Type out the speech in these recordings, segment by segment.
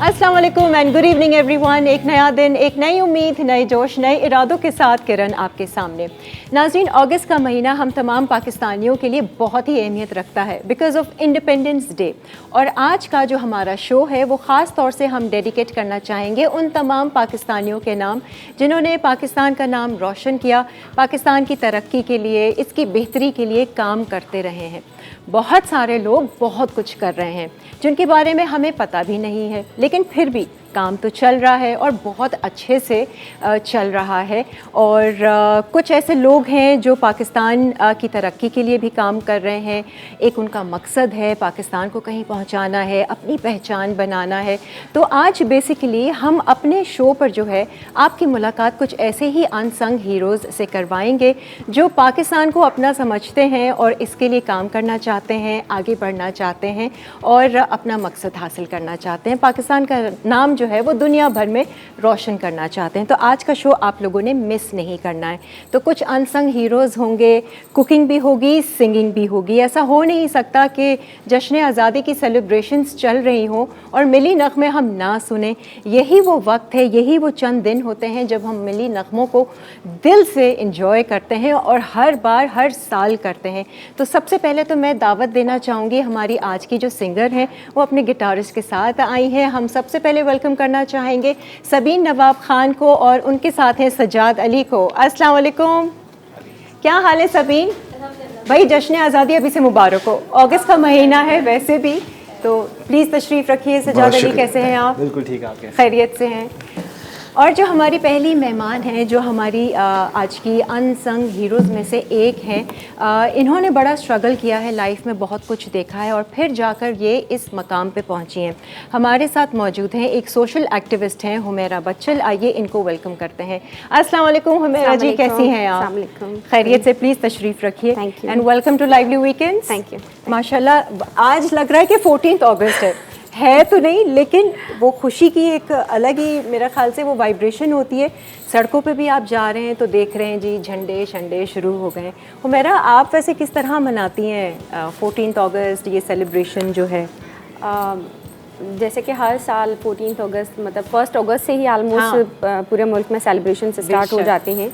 अस्सलाम वालेकुम and good evening everyone. एक नया दिन, एक नई उम्मीद, नए जोश, नए इरादों के साथ किरण आपके सामने। नाज़रीन, अगस्त का महीना हम तमाम पाकिस्तानियों के लिए बहुत ही अहमियत रखता है बिकॉज़ ऑफ इंडिपेंडेंस डे। और आज का जो हमारा शो है वो ख़ास तौर से हम डेडिकेट करना चाहेंगे उन तमाम पाकिस्तानियों के नाम जिन्होंने पाकिस्तान का नाम रोशन किया, पाकिस्तान की तरक्की के लिए, इसकी बेहतरी के लिए काम करते रहे हैं। बहुत सारे लोग बहुत कुछ कर रहे हैं जिनके बारे में हमें पता भी नहीं है, लेकिन फिर भी काम तो चल रहा है और बहुत अच्छे से चल रहा है। और कुछ ऐसे लोग हैं जो पाकिस्तान की तरक्की के लिए भी काम कर रहे हैं। एक उनका मकसद है पाकिस्तान को कहीं पहुंचाना है, अपनी पहचान बनाना है। तो आज बेसिकली हम अपने शो पर जो है आपकी मुलाकात कुछ ऐसे ही अनसंग हीरोज़ से करवाएंगे जो पाकिस्तान को अपना समझते हैं और इसके लिए काम करना चाहते हैं, आगे बढ़ना चाहते हैं और अपना मकसद हासिल करना चाहते हैं, पाकिस्तान का नाम जो है वो दुनिया भर में रोशन करना चाहते हैं। तो आज का शो आप लोगों ने मिस नहीं करना है। तो कुछ अनसंग हीरोज़ होंगे, कुकिंग भी होगी, सिंगिंग भी होगी। ऐसा हो नहीं सकता कि जश्न आज़ादी की सेलिब्रेशंस चल रही हों और मिली नग़मे हम ना सुने। यही वो वक्त है, यही वो चंद दिन होते हैं जब हम मिली नग़मों को दिल से इंजॉय करते हैं और हर बार हर साल करते हैं। तो सबसे पहले तो मैं दावत देना चाहूँगी हमारी आज की जो सिंगर हैं वो अपने गिटारिस्ट के साथ आई हैं। हम सबसे पहले वेलकम करना चाहेंगे सबीन नवाब खान को और उनके साथ हैं सज्जाद अली को। अस्सलाम वालेकुम, क्या हाल है सबीन? भाई जश्न आज़ादी अभी से मुबारक हो। अगस्त का महीना है वैसे भी, तो प्लीज़ तशरीफ़ रखिए। सज्जाद अली कैसे हैं आप? बिल्कुल ठीक है, आप कैसे? खैरियत से हैं। और जो हमारी पहली मेहमान हैं, जो हमारी आज की अनसंग हीरोज़ में से एक हैं, इन्होंने बड़ा स्ट्रगल किया है, लाइफ में बहुत कुछ देखा है और फिर जाकर ये इस मकाम पे पहुंची हैं। हमारे साथ मौजूद हैं एक सोशल एक्टिविस्ट हैं हुमैरा बच्चल। आइए इनको वेलकम करते हैं। अस्सलाम वालेकुम हुमैरा जी, कैसी हैं आप? खैरियत से, प्लीज़ तशरीफ़ रखिए and welcome to lively weekends. Thank you. माशाल्लाह आज लग रहा है कि 14 अगस्त है तो नहीं, लेकिन वो खुशी की एक अलग ही मेरा ख्याल से वो वाइब्रेशन होती है। सड़कों पे भी आप जा रहे हैं तो देख रहे हैं जी झंडे शंडे शुरू हो गए। हुमैरा, आप वैसे किस तरह मनाती हैं 14 अगस्त, ये सेलिब्रेशन जो है? जैसे कि हर साल 14 अगस्त मतलब 1 अगस्त से ही आलमोस्ट पूरे मुल्क में सेलिब्रेशन स्टार्ट हो जाते हैं,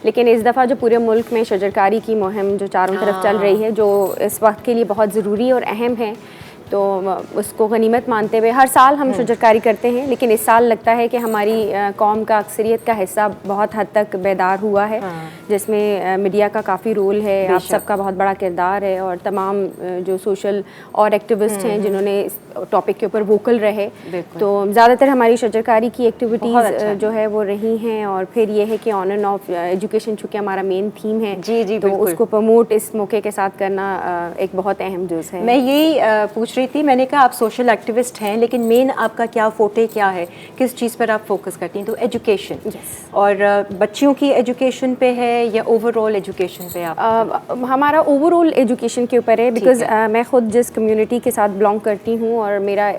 लेकिन इस दफ़ा जो पूरे मुल्क में शजरकारी की मुहिम जो चारों तरफ चल रही है, जो इस वक्त के लिए बहुत ज़रूरी और अहम है, तो उसको गनीमत मानते हुए हर साल हम शजरकारी करते हैं। लेकिन इस साल लगता है कि हमारी कौम का अक्सरियत का हिस्सा बहुत हद तक बेदार हुआ है, जिसमें मीडिया का काफ़ी रोल है, आप सबका बहुत बड़ा किरदार है और तमाम जो सोशल और एक्टिविस्ट हैं जिन्होंने इस टॉपिक के ऊपर वोकल रहे। तो ज़्यादातर हमारी शजरकारी की एक्टिविटीज़ जो है वो रही हैं। और फिर ये है कि ऑन एंड ऑफ एजुकेशन चूँकि हमारा मेन थीम है, जी तो उसको प्रमोट इस मौके के साथ करना एक बहुत अहम जुज़ है। मैं यही पूछ रही थी, मैंने कहा आप सोशल एक्टिविस्ट हैं, लेकिन मेन आपका क्या फोटे क्या है, किस चीज़ पर आप फोकस करती हैं? तो एजुकेशन और बच्चियों की एजुकेशन पे है या ओवरऑल एजुकेशन पे? आप हमारा ओवरऑल एजुकेशन के ऊपर है, बिकॉज़ मैं ख़ुद जिस कम्युनिटी के साथ बिलोंग करती हूँ और मेरा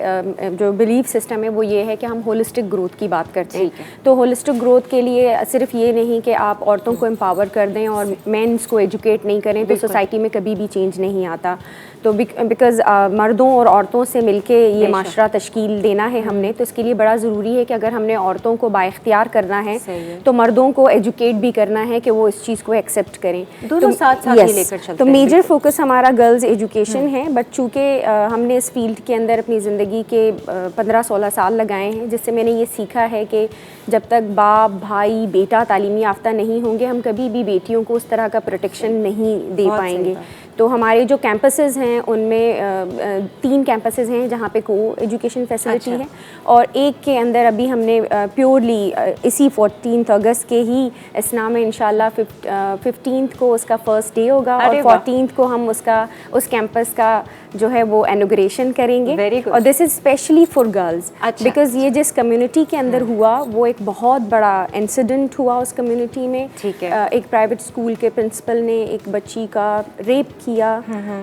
जो बिलीफ सिस्टम है वो ये है कि हम होलिस्टिक ग्रोथ की बात करते हैं। तो होलिस्टिक ग्रोथ के लिए सिर्फ ये नहीं कि आप औरतों को एम्पावर कर दें और मेंस को एजुकेट नहीं करें तो सोसाइटी में कभी भी चेंज नहीं आता। तो बिकॉज़ मर्दों और औरतों से मिलके ये माशरा तश्कील देना है हमने, तो इसके लिए बड़ा ज़रूरी है कि अगर हमने औरतों को बाइख्तियार करना है तो मर्दों को एजुकेट भी करना है कि वो इस चीज़ को एक्सेप्ट करें। दोनों साथ साथ ही लेकर चलते हैं। तो मेजर फोकस हमारा गर्ल्स एजुकेशन है, बट चूँकि हमने इस फील्ड के अंदर अपनी ज़िंदगी के 15-16 साल लगाए हैं, जिससे मैंने ये सीखा है कि जब तक बाप भाई बेटा तालीमी याफ्ता नहीं होंगे हम कभी भी बेटियों को उस तरह का प्रोटेक्शन नहीं दे पाएंगे। तो हमारे जो कैंपसेस हैं उनमें 3 कैंपसेस हैं जहाँ पे को एजुकेशन फैसिलिटी है, और एक के अंदर अभी हमने प्योरली इसी 14 अगस्त के ही इसना में इंशाल्लाह 15 को उसका फर्स्ट डे होगा और 14 को हम उस कैंपस का जो है वो इनॉग्रेशन करेंगे। और this is specially for girls, because ये जिस कम्युनिटी के अंदर हुआ वो एक बहुत बड़ा इंसिडेंट हुआ उस कम्युनिटी में। एक प्राइवेट स्कूल के प्रिंसिपल ने एक बच्ची का रेप किया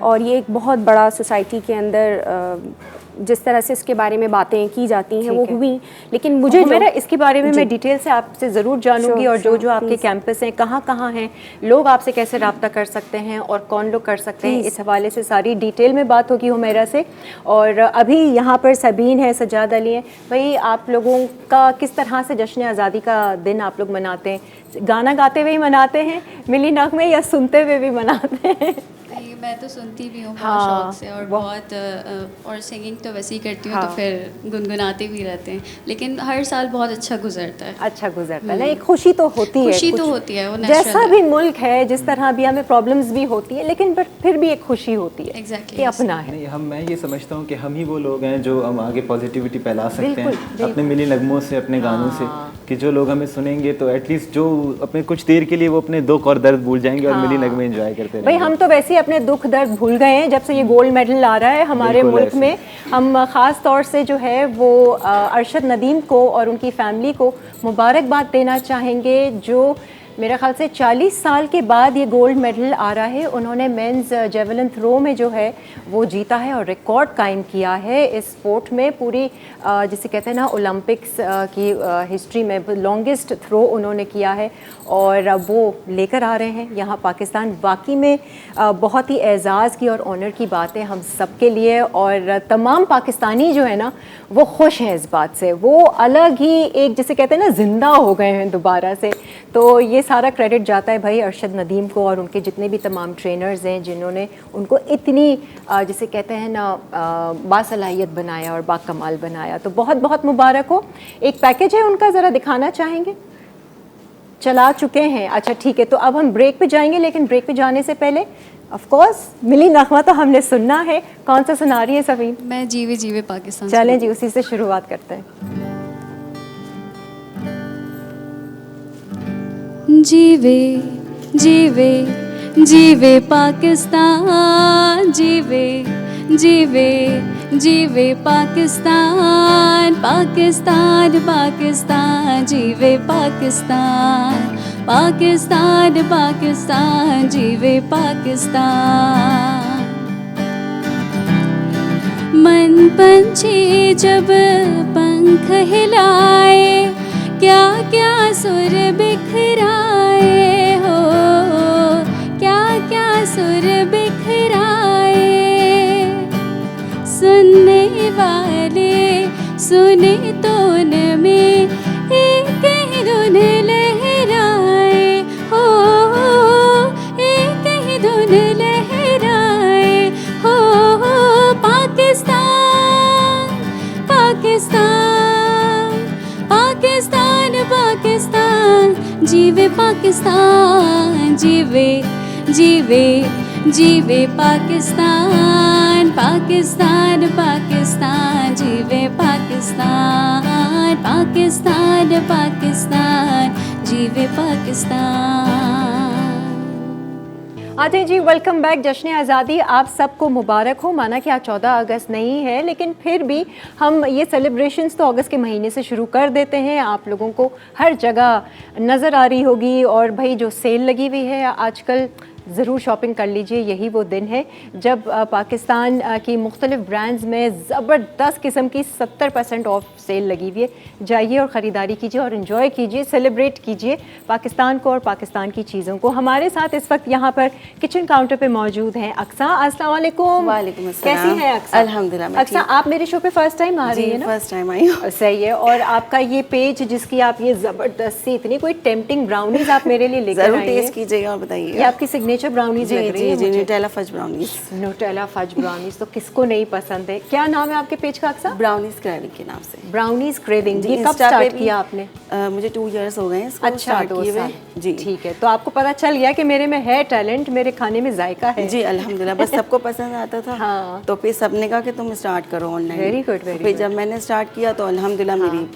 और ये एक बहुत बड़ा सोसाइटी के अंदर जिस तरह से उसके बारे में बातें की जाती हैं वो ठीक है। हुई, लेकिन मुझे मेरा इसके बारे में जी। मैं डिटेल से आपसे ज़रूर जानूंगी Sure, और जो sure, जो आपके please. कैंपस हैं कहाँ हैं, लोग आपसे कैसे रब्ता कर सकते हैं और कौन लोग कर सकते हैं, Please. इस हवाले से सारी डिटेल में बात होगी हुमैरा से। और अभी यहाँ पर सबीन है, सजाद अली है, भाई आप लोगों का किस तरह से जश्न आज़ादी का दिन आप लोग मनाते हैं? गाना गाते हुए ही मनाते हैं मिली नगमे, या सुनते हुए भी मनाते हैं? नहीं, मैं तो सुनती भी हूँ बहुत हाँ, शौक से, और बहुत और सिंगिंग तो वैसे ही करती हूँ, हाँ। तो फिर गुनगुनाते भी रहते हैं, लेकिन हर साल बहुत अच्छा गुजरता है। अच्छा गुजरता है ना, एक खुशी तो होती है, खुशी तो कुछ होती है, वो जैसा natural भी मुल्क है, जिस तरह भी हमें प्रॉब्लम्स भी होती है, लेकिन बट फिर भी एक खुशी होती है Exactly, कि yes. अपना है। नहीं, मैं ये समझता हूँ कि हम ही वो लोग हैं जो हम आगे पॉजिटिविटी फैला सकते बिल्कुल, हैं बिल्कुल। अपने मिली नगमों से, अपने गानों से, कि जो लोग हमें सुनेंगे तो एटलीस्ट जो अपने कुछ देर के लिए वो अपने दुख और दर्द भूल जाएंगे और मिली नगमे एंजॉय करते भाई रहेंगे। हम तो वैसे ही अपने दुख दर्द भूल गए हैं जब से ये गोल्ड मेडल आ रहा है हमारे बिल्कुल मुल्क ऐसे। में। हम ख़ास तौर से जो है वो अरशद नदीम को और उनकी फैमिली को मुबारकबाद देना चाहेंगे, जो मेरे ख्याल से 40 साल के बाद ये गोल्ड मेडल आ रहा है। उन्होंने मेंस जेवलिन थ्रो में जो है वो जीता है और रिकॉर्ड कायम किया है इस स्पोर्ट में, पूरी जिसे कहते हैं ना ओलंपिक्स की हिस्ट्री में लॉन्गेस्ट थ्रो उन्होंने किया है और वो लेकर आ रहे हैं यहाँ पाकिस्तान। वाकई में बहुत ही एज़ाज़ की और ऑनर की बात है हम सब के लिए, और तमाम पाकिस्तानी जो है ना वो खुश हैं इस बात से, वो अलग ही एक जिसे कहते हैं ना ज़िंदा हो गए हैं दोबारा से। तो ये सारा क्रेडिट जाता है भाई अरशद नदीम को और उनके जितने भी तमाम ट्रेनर्स हैं जिन्होंने उनको इतनी जिसे कहते हैं ना बासलाहियत बनाया और बाकमाल बनाया। तो बहुत बहुत मुबारक हो। एक पैकेज है उनका, ज़रा दिखाना चाहेंगे? चला चुके हैं, अच्छा ठीक है। तो अब हम ब्रेक पे जाएंगे, लेकिन ब्रेक पे जाने से पहले ऑफ कोर्स मिली नगमा तो हमने सुनना है। कौन सा सुना रही है सबीन? मैं जीवे जीवे पाकिस्तान। चलें जी, उसी से शुरुआत करते हैं। जीवे जीवे जीवे पाकिस्तान, जीवे जीवे जीवे पाकिस्तान, पाकिस्तान पाकिस्तान जीवे पाकिस्तान, पाकिस्तान पाकिस्तान जीवे पाकिस्तान। मन पंछी जब पंख हिलाए, क्या क्या सुर बिखराए हो, क्या क्या सुर बिखराए। सुनने वाले सुने तो में एक ही धुन लहराए हो, एक ही धुन लहराए हो। पाकिस्तान पाकिस्तान पाकिस्तान पाकिस्तान जीवे पाकिस्तान, जीवे जीवे जीवे पाकिस्तान, पाकिस्तान पाकिस्तान जीवे पाकिस्तान, पाकिस्तान पाकिस्तान जीवे पाकिस्तान। आते जी, वेलकम बैक। जश्न आज़ादी आप सबको मुबारक हो। माना कि आज 14 अगस्त नहीं है, लेकिन फिर भी हम ये सेलिब्रेशंस तो अगस्त के महीने से शुरू कर देते हैं। आप लोगों को हर जगह नज़र आ रही होगी, और भाई जो सेल लगी हुई है आजकल ज़रूर शॉपिंग कर लीजिए। यही वो दिन है जब पाकिस्तान की मुख्तलिफ ब्रांड्स में ज़बरदस्त किस्म की 70% ऑफ सेल लगी हुई है। जाइए और ख़रीदारी कीजिए और इन्जॉय कीजिए, सेलिब्रेट कीजिए पाकिस्तान को और पाकिस्तान की चीज़ों को। हमारे साथ इस वक्त यहाँ पर किचन काउंटर पे मौजूद हैं अक्सा। अस्सलाम वालेकुम। वालेकुम अस्सलाम। कैसी हैं अक्सा? अल्हम्दुलिल्लाह मैं अक्सा, आप मेरे शो पे फर्स्ट टाइम आ रही है ना? फर्स्ट टाइम आई हूँ। सही है। और आपका ये पेज जिसकी आप ये ज़बरदस्त सी इतनी कोई टेम्पटिंग ब्राउनीज आप मेरे लिए लेकर जरूर आई टेस्ट हैं। कीजिएगा और ये बताइए। आपकी सिग्नेचर ब्राउनीज जी लग रही जी है जी मुझे। Nutella fudge brownies. Nutella fudge brownies तो किसको नहीं पसंद है। क्या नाम है आपके पेज का अक्सा? ब्राउनीज क्रेविंग के नाम से। Brownies craving. जी, ये कब इंस्टा पे स्टार्ट भी, किया आपने? मुझे 2 इयर्स हो गए हैं इसको अच्छा, स्टार्ट 2 किए हुए। साल। जी ठीक है, तो आपको पता चल गया कि मेरे में है टैलेंट, मेरे खाने में जायका है। जी अल्हम्दुलिल्लाह। बस सबको पसंद आता था। हाँ। तो फिर सबने कहा कि तुम स्टार्ट करो ऑनलाइन। Very good, very फिर good। जब मैंने स्टार्ट किया तो अल्हम्दुलिल्लाह मेरी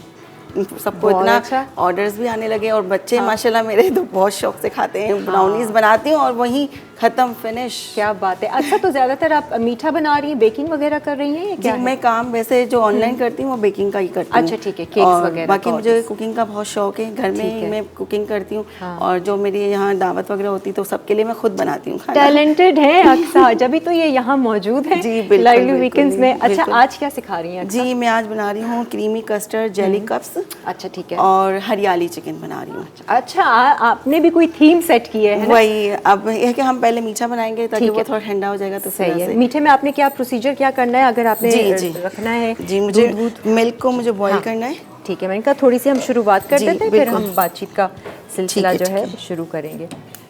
सबको बहुत इतना अच्छा। ऑर्डर्स भी आने लगे, और बच्चे माशाल्लाह मेरे तो बहुत शौक से खाते हैं। ब्राउनीज बनाती हूँ और वहीं खत्म, फिनिश। क्या बात है। अच्छा, तो ज़्यादातर आप मीठा बना रही हैं, बेकिंग वगैरह कर रही हैं या जी क्या है? मैं काम वैसे जो ऑनलाइन करती हूँ वो बेकिंग का ही करती हूँ। अच्छा, ठीक है, केक्स और वगैरह बाकी का मुझे orders। कुकिंग का बहुत शौक है, घर में ठीक ही है। मैं कुकिंग करती हूँ। हाँ। और जो मेरी यहाँ दावत वगैरह होती है तो सबके लिए मैं खुद बनाती हूँ खाना। टैलेंटेड है अक्सा, जभी तो ये यहाँ मौजूद है जी, बिल्कुल, लाइवली बिल्कुल, वीकेंड्स में। अच्छा, बिल्कुल। आज क्या सिखा रही हैं अक्सा? जी मैं आज बना रही हूँ क्रीमी कस्टर्ड जेली कप्स अच्छा, ठीक है। और हरियाली चिकन बना रही हूँ। अच्छा, आपने भी कोई थीम सेट की है ना? वही, अब यह है कि हम पहले मीठा बनाएंगे ताकि ठीक वो है। थोड़ा ठंडा हो जाएगा तो सही फिर है। ऐसे। मीठे में आपने क्या प्रोसीजर क्या करना है अगर आपने जी जी रखना है? जी मुझे दूध मिल्क को मुझे बॉईल हाँ। करना है। ठीक है, मैंने कहा थोड़ी सी हम शुरुआत कर जी, देते हैं, फिर बिल्कुल। हम बातचीत का सिलसिला ठीक है, जो है ठीक शुरू करेंगे।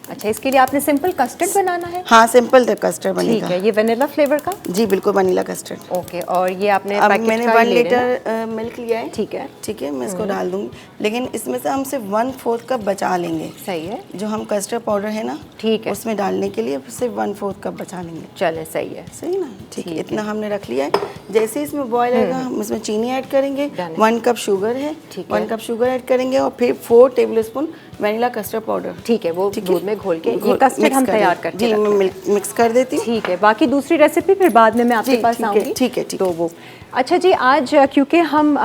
अच्छा, इसके लिए आपने सिंपल कस्टर्ड बनाना है? हाँ सिंपल कस्टर्ड ठीक बनेगा। है, ये वनीला फ्लेवर का? जी बिल्कुल वनीला कस्टर्ड। ओके, और ये आपने अब पैकेट मैंने का ही 1 ले लेना? लीटर मिल्क लिया है। ठीक है। ठीक है, मैं इसको डाल दूंगी, लेकिन इसमें से हम सिर्फ 1/4 कप बचा लेंगे। सही है, जो हम कस्टर्ड पाउडर है ना, ठीक है। उसमें डालने के लिए सिर्फ 1/4 कप बचा लेंगे। चले, सही है। सही ना, ठीक है, इतना हमने रख लिया है। जैसे ही इसमें बॉयल आएगा हम इसमें चीनी ऐड करेंगे। Done है। 1 कप शुगर है, ठीक है। 1 कप शुगर ऐड करेंगे और फिर 4 टेबलस्पून वनीला कस्टर्ड पाउडर। ठीक है, वो ठीक है? दूध में घोल के ये घोल- कस्टर्ड मिक्स हम कर तैयार दें। करके जी मैं मिक्स कर देती हूँ। ठीक है, बाकी दूसरी रेसिपी फिर बाद में मैं आपके जी, पास ठीक है, आऊँगी। ठीक है, ठीक तो है। वो अच्छा जी, आज क्योंकि हम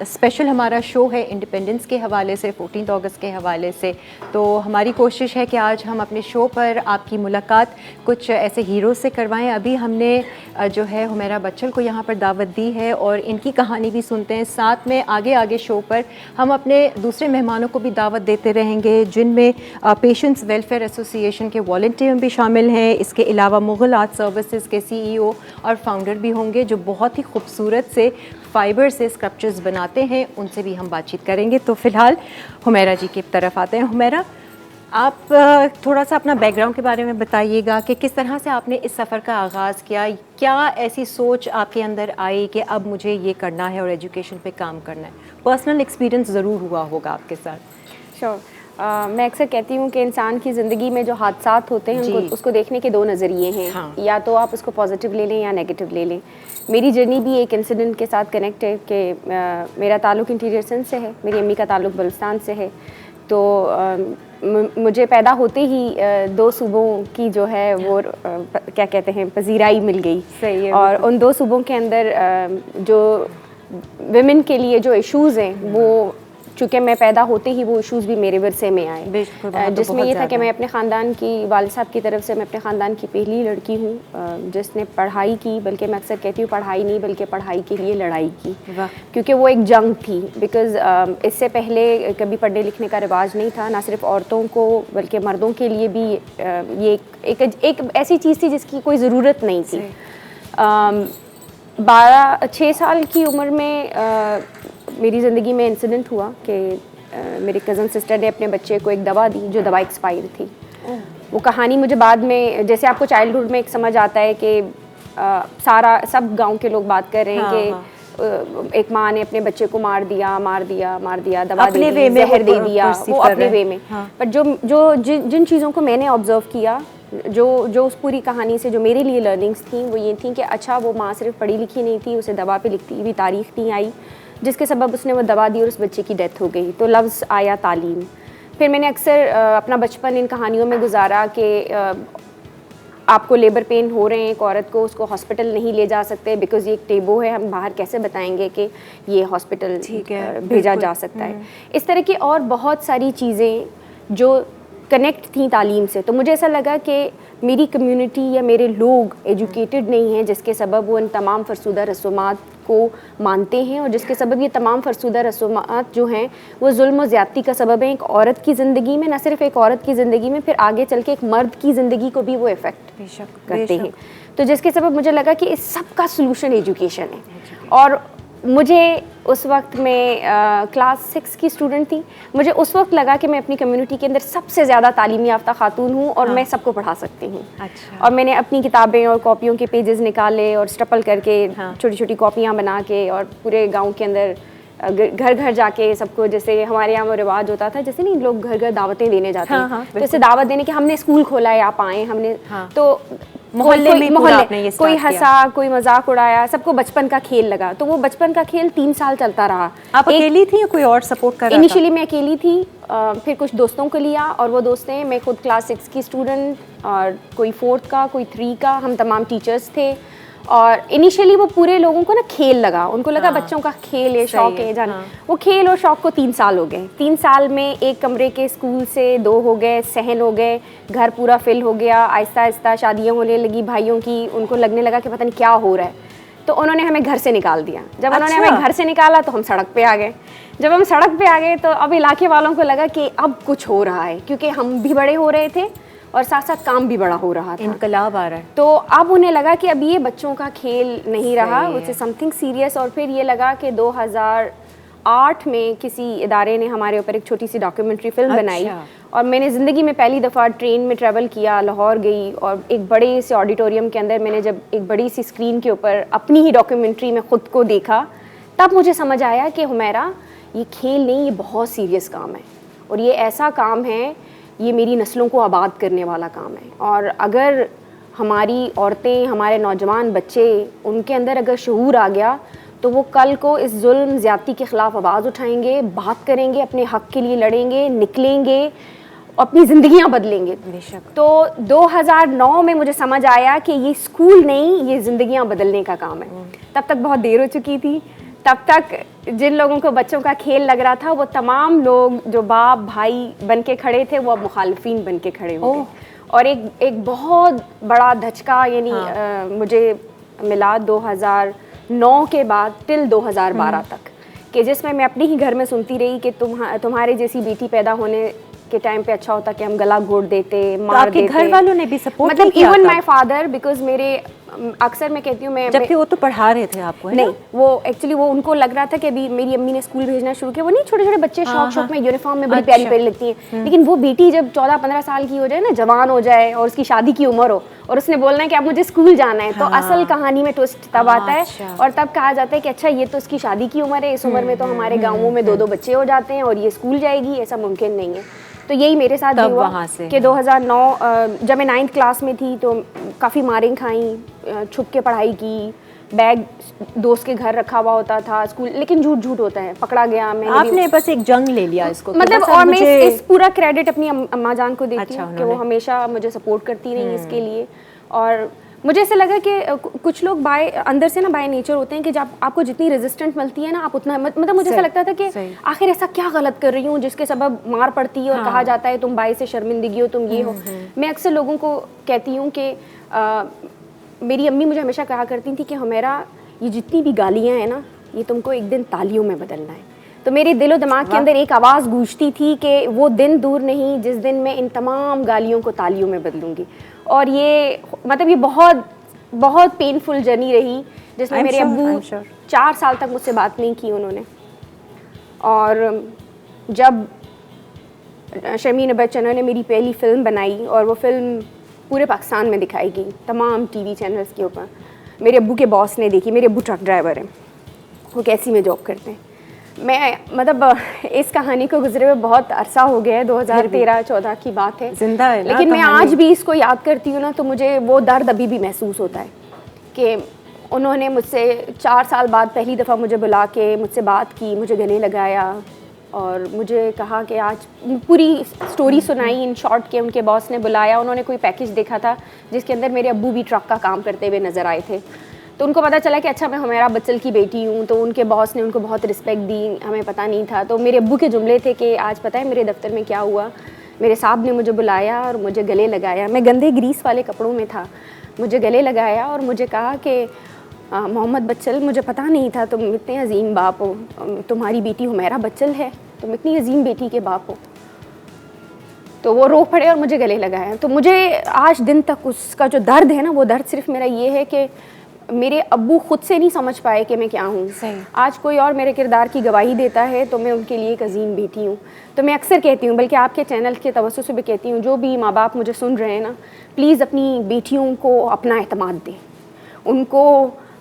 स्पेशल हमारा शो है इंडिपेंडेंस के हवाले से, 14 अगस्त के हवाले से, तो हमारी कोशिश है कि आज हम अपने शो पर आपकी मुलाकात कुछ ऐसे हीरो से करवाएं। अभी हमने जो है हुमैरा बच्चल को यहाँ पर दावत दी है और इनकी कहानी भी सुनते हैं। साथ में आगे आगे शो पर हम अपने दूसरे मेहमानों को भी दावत देते रहेंगे, जिनमें पेशेंट्स वेलफेयर एसोसिएशन के वॉलंटियर भी शामिल हैं। इसके अलावा मुग़ल आर्ट सर्विसेज के CEO और फाउंडर भी होंगे, जो बहुत ही खूबसूरत से फाइबर से स्कल्पचर्स बनाते हैं। उनसे भी हम बातचीत करेंगे। तो फ़िलहाल हुमैरा जी की तरफ आते हैं। हुमैरा, आप थोड़ा सा अपना बैकग्राउंड के बारे में बताइएगा कि किस तरह से आपने इस सफ़र का आगाज़ किया, क्या ऐसी सोच आपके अंदर आई कि अब मुझे ये करना है और एजुकेशन पे काम करना है? पर्सनल एक्सपीरियंस ज़रूर हुआ होगा आपके साथ। श्योर। मैं अक्सर कहती हूँ कि इंसान की ज़िंदगी में जो हादसात होते हैं उसको देखने के 2 नज़रिए हैं। हाँ। या तो आप उसको पॉजिटिव ले लें या नेगेटिव ले लें। मेरी जर्नी भी एक इंसिडेंट के साथ कनेक्ट है कि मेरा ताल्लुक़ इंटीरियर सिंध से है, मेरी अम्मी का ताल्लुक़ बलुस्तान से है। तो मुझे पैदा होते ही 2 सूबों की जो है वो क्या कहते हैं पजीराई मिल गई। सही है। और उन 2 सूबों के अंदर जो विमेन के लिए जो इश्यूज़ हैं वो चूँकि मैं पैदा होते ही वो इश्यूज़ भी मेरे विरसे में आए। बिल्कुल, वहाँ तो जिसमें बहुत ये था कि ज़्यादा मैं अपने ख़ानदान की वालिद साहब की तरफ से मैं अपने ख़ानदान की पहली लड़की हूँ जिसने पढ़ाई की, बल्कि मैं अक्सर कहती हूँ पढ़ाई नहीं बल्कि पढ़ाई के लिए लड़ाई की। वाह। क्योंकि वो एक जंग थी। बिकॉज़ इससे पहले कभी पढ़ने लिखने का रिवाज नहीं था, ना सिर्फ औरतों को बल्कि मर्दों के लिए भी ये एक ऐसी चीज़ थी जिसकी कोई ज़रूरत नहीं थी। 6 साल की उम्र में मेरी ज़िंदगी में इंसिडेंट हुआ कि मेरे कज़न सिस्टर ने अपने बच्चे को एक दवा दी जो दवा एक्सपायर थी। वो कहानी मुझे बाद में, जैसे आपको चाइल्डहुड में एक समझ आता है कि सब गांव के लोग बात कर रहे हैं कि एक माँ ने अपने बच्चे को मार दिया, दवा दे दी, जहर दे दिया, वो अपने वे में। पर जिन चीज़ों को मैंने ऑब्जर्व किया, जो उस पूरी कहानी से जो मेरे लिए लर्निंग्स थी वो ये थी कि अच्छा वो माँ सिर्फ पढ़ी लिखी नहीं थी, उसे दवा पे लिखती हुई तारीख नहीं आई जिसके सबब उसने वो दवा दी और उस बच्चे की डेथ हो गई। तो लफ्ज़ आया तालीम। फिर मैंने अक्सर अपना बचपन इन कहानियों में गुजारा कि आपको लेबर पेन हो रहे हैं, एक औरत को उसको हॉस्पिटल नहीं ले जा सकते बिकॉज़ ये एक टेबू है, हम बाहर कैसे बताएंगे कि ये हॉस्पिटल भेजा जा सकता है। इस तरह की और बहुत सारी चीज़ें जो कनेक्ट थी तालीम से। तो मुझे ऐसा लगा कि मेरी कम्युनिटी या मेरे लोग एजुकेटेड नहीं हैं, जिसके सबब वो इन तमाम फरसूदा रसूमात को मानते हैं और जिसके सबब ये तमाम फरसूदा रसूमात जो हैं वो जुल्म और ज़्यादती का सबब है एक औरत की ज़िंदगी में, ना सिर्फ एक औरत की ज़िंदगी में, फिर आगे चल के एक मर्द की ज़िंदगी को भी वो इफ़ेक्ट करते हैं। तो जिसके सबब मुझे लगा कि इस सब का सलूशन एजुकेशन है। और मुझे उस वक्त में क्लास 6 की स्टूडेंट थी। मुझे उस वक्त लगा कि मैं अपनी कम्युनिटी के अंदर सबसे ज़्यादा तालीमी याफ्ता खातून हूँ और मैं सबको पढ़ा सकती हूँ। अच्छा। और मैंने अपनी किताबें और कॉपियों के पेजेस निकाले और स्टपल करके छोटी छोटी कॉपियाँ बना के और पूरे गाँव के अंदर घर घर जाके सबको, जैसे हमारे यहाँ वो रिवाज होता था, जैसे नहीं लोग घर घर दावतें देने जाते हैं, जैसे दावत देने के हमने स्कूल खोला है आप आए, हमने तो मोहल्ले कोई हंसा, कोई मजाक उड़ाया, सबको बचपन का खेल लगा। तो वो बचपन का खेल 3 साल चलता रहा। आप अकेली थी या कोई और सपोर्ट कर रहा था? इनिशियली मैं अकेली थी फिर कुछ दोस्तों को लिया और वो दोस्त हैं, मैं खुद क्लास 6 की स्टूडेंट और कोई 4th का, कोई 3 का, हम तमाम टीचर्स थे। और इनिशियली वो पूरे लोगों को ना खेल लगा, उनको लगा बच्चों का खेल है, शौक है जाना। वो खेल और शौक को 3 साल हो गए। 3 साल में एक कमरे के स्कूल से 2 हो गए, सहन हो गए, घर पूरा फिल हो गया। आहिस्ता आहिस्ता शादियाँ होने लगी भाइयों की, उनको लगने लगा कि पता नहीं क्या हो रहा है, तो उन्होंने हमें घर से निकाल दिया। जब उन्होंने हमें घर से निकाला तो हम सड़क पे आ गए। जब हम सड़क पे आ गए तो अब इलाके वालों को लगा कि अब कुछ हो रहा है, क्योंकि हम भी बड़े हो रहे थे और साथ साथ काम भी बड़ा हो रहा था, इनकलाब आ रहा है। तो अब उन्हें लगा कि अब ये बच्चों का खेल नहीं रहा, उससे समथिंग सीरियस। और फिर ये लगा कि 2008 में किसी इदारे ने हमारे ऊपर एक छोटी सी डॉक्यूमेंट्री फिल्म बनाई और मैंने ज़िंदगी में पहली दफ़ा ट्रेन में ट्रैवल किया, लाहौर गई और एक बड़े से ऑडिटोरियम के अंदर मैंने जब एक बड़ी सी स्क्रीन के ऊपर अपनी ही डॉक्यूमेंट्री में ख़ुद को देखा, तब मुझे समझ आया कि हुमैरा ये खेल नहीं, ये बहुत सीरियस काम है और ये ऐसा काम है, ये मेरी नस्लों को आबाद करने वाला काम है। और अगर हमारी औरतें, हमारे नौजवान बच्चे, उनके अंदर अगर शऊर आ गया तो वो कल को इस जुल्म ज़्यादती के ख़िलाफ़ आवाज़ उठाएंगे, बात करेंगे, अपने हक़ के लिए लड़ेंगे, निकलेंगे, अपनी ज़िंदगियां बदलेंगे। बेशक। तो 2009 में मुझे समझ आया कि ये स्कूल नहीं, ये ज़िंदगियां बदलने का काम है। तब तक बहुत देर हो चुकी थी। तब तक जिन लोगों को बच्चों का खेल लग रहा था, वो तमाम लोग जो बाप भाई बन के खड़े थे, वो अब मुखालिफिन बन के खड़े हो गए। और एक बहुत बड़ा धचका यानी मुझे मिला 2009 के बाद टिल 2012 तक, कि जिसमें मैं अपने ही घर में सुनती रही कि तुम्हारे जैसी बेटी पैदा होने के टाइम पे अच्छा होता कि हम गला घोट देते, मार देते। घर वालों ने भी सपोर्ट मतलब इवन माय फादर, बिकॉज मेरे अक्सर मैं कहती हूँ मैं जबकि वो तो पढ़ा रहे थे आपको, है नहीं, वो एक्चुअली वो उनको लग रहा था कि अभी मेरी अम्मी ने स्कूल भेजना शुरू किया। वो नहीं, छोटे छोटे बच्चे शौक में यूनिफॉर्म में बड़ी प्यारी प्यारी लगती हैं, लेकिन वो बेटी जब 14-15 साल की हो जाए ना, जवान हो जाए और उसकी शादी की उम्र हो और उसने बोलना है कि अब मुझे स्कूल जाना है, तो असल कहानी में ट्विस्ट तब आता है और तब कहा जाता है कि अच्छा ये तो उसकी शादी की उम्र है, इस उम्र में तो हमारे गाँवों में 2-2 बच्चे हो जाते हैं और ये स्कूल जाएगी, ऐसा मुमकिन नहीं है। तो यही मेरे साथ भी हुआ कि 2009 जब मैं 9th क्लास में थी तो काफ़ी मारें खाई, छुप के पढ़ाई की, बैग दोस्त के घर रखा हुआ होता था स्कूल, लेकिन झूठ झूठ होता है, पकड़ा गया। मैंने आपने बस एक जंग ले लिया इसको, मतलब और मैं इस पूरा क्रेडिट अपनी अम्मा जान को देती हूँ कि वो हमेशा मुझे सपोर्ट करती रही इसके लिए। और मुझे ऐसा लगा कि कुछ लोग अंदर से ना बाय नेचर होते हैं कि जब आपको जितनी रेजिस्टेंट मिलती है ना, आप उतना मतलब मुझे ऐसा लगता था कि आखिर ऐसा क्या गलत कर रही हूँ जिसके सबब मार पड़ती है और कहा जाता है तुम बाय से शर्मिंदगी हो, तुम ये हो। मैं अक्सर लोगों को कहती हूँ कि मेरी अम्मी मुझे हमेशा कहा करती थी कि हमेरा ये जितनी भी गालियाँ हैं ना, ये तुमको एक दिन तालियों में बदलना है। तो मेरे दिलो दिमाग के अंदर एक आवाज़ गूंजती थी कि वो दिन दूर नहीं जिस दिन मैं इन तमाम गालियों को तालियों में बदलूंगी। और ये मतलब ये बहुत बहुत पेनफुल जर्नी रही, जिसमें मेरे अब्बू 4 साल तक मुझसे बात नहीं की उन्होंने। और जब शर्मीन अब्बास चैनल ने मेरी पहली फ़िल्म बनाई और वो फिल्म पूरे पाकिस्तान में दिखाई गई तमाम टीवी चैनल्स के ऊपर, मेरे अब्बू के बॉस ने देखी। मेरे अब्बू ट्रक ड्राइवर हैं, वो कैसी में जॉब करते हैं। मैं मतलब इस कहानी को गुजरे हुए बहुत अरसा हो गया है, 2013-14 की बात है, जिंदा है ना, लेकिन मैं आज भी इसको याद करती हूँ ना तो मुझे वो दर्द अभी भी महसूस होता है कि उन्होंने मुझसे 4 साल बाद पहली दफ़ा मुझे बुला के मुझसे बात की, मुझे गले लगाया और मुझे कहा कि आज पूरी स्टोरी सुनाई इन शॉर्ट के। उनके बॉस ने बुलाया, उन्होंने कोई पैकेज देखा था जिसके अंदर मेरे अब्बू भी ट्रक का काम करते हुए नज़र आए थे। तो उनको पता चला कि अच्छा मैं हमेरा बच्चल की बेटी हूँ, तो उनके बॉस ने उनको बहुत रिस्पेक्ट दी, हमें पता नहीं था। तो मेरे अब्बू के जुमले थे कि आज पता है मेरे दफ्तर में क्या हुआ, मेरे साहब ने मुझे बुलाया और मुझे गले लगाया। मैं गंदे ग्रीस वाले कपड़ों में था, मुझे गले लगाया और मुझे कहा कि मोहम्मद बच्चल, मुझे पता नहीं था तुम इतने अजीम बाप हो, तुम्हारी बेटी हुमैरा बच्चल है, तुम इतनी अजीम बेटी के बाप हो। तो वो रो पड़े और मुझे गले लगाया। तो मुझे आज दिन तक उसका जो दर्द है ना, वो दर्द सिर्फ मेरा ये है कि मेरे अब्बू खुद से नहीं समझ पाए कि मैं क्या हूँ। आज कोई और मेरे किरदार की गवाही देता है तो मैं उनके लिए एक अजीम बेटी हूँ। तो मैं अक्सर कहती हूँ, बल्कि आपके चैनल के तवज्जो से भी कहती हूँ, जो भी माँ बाप मुझे सुन रहे हैं ना, प्लीज़ अपनी बेटियों को अपना एतमाद दें, उनको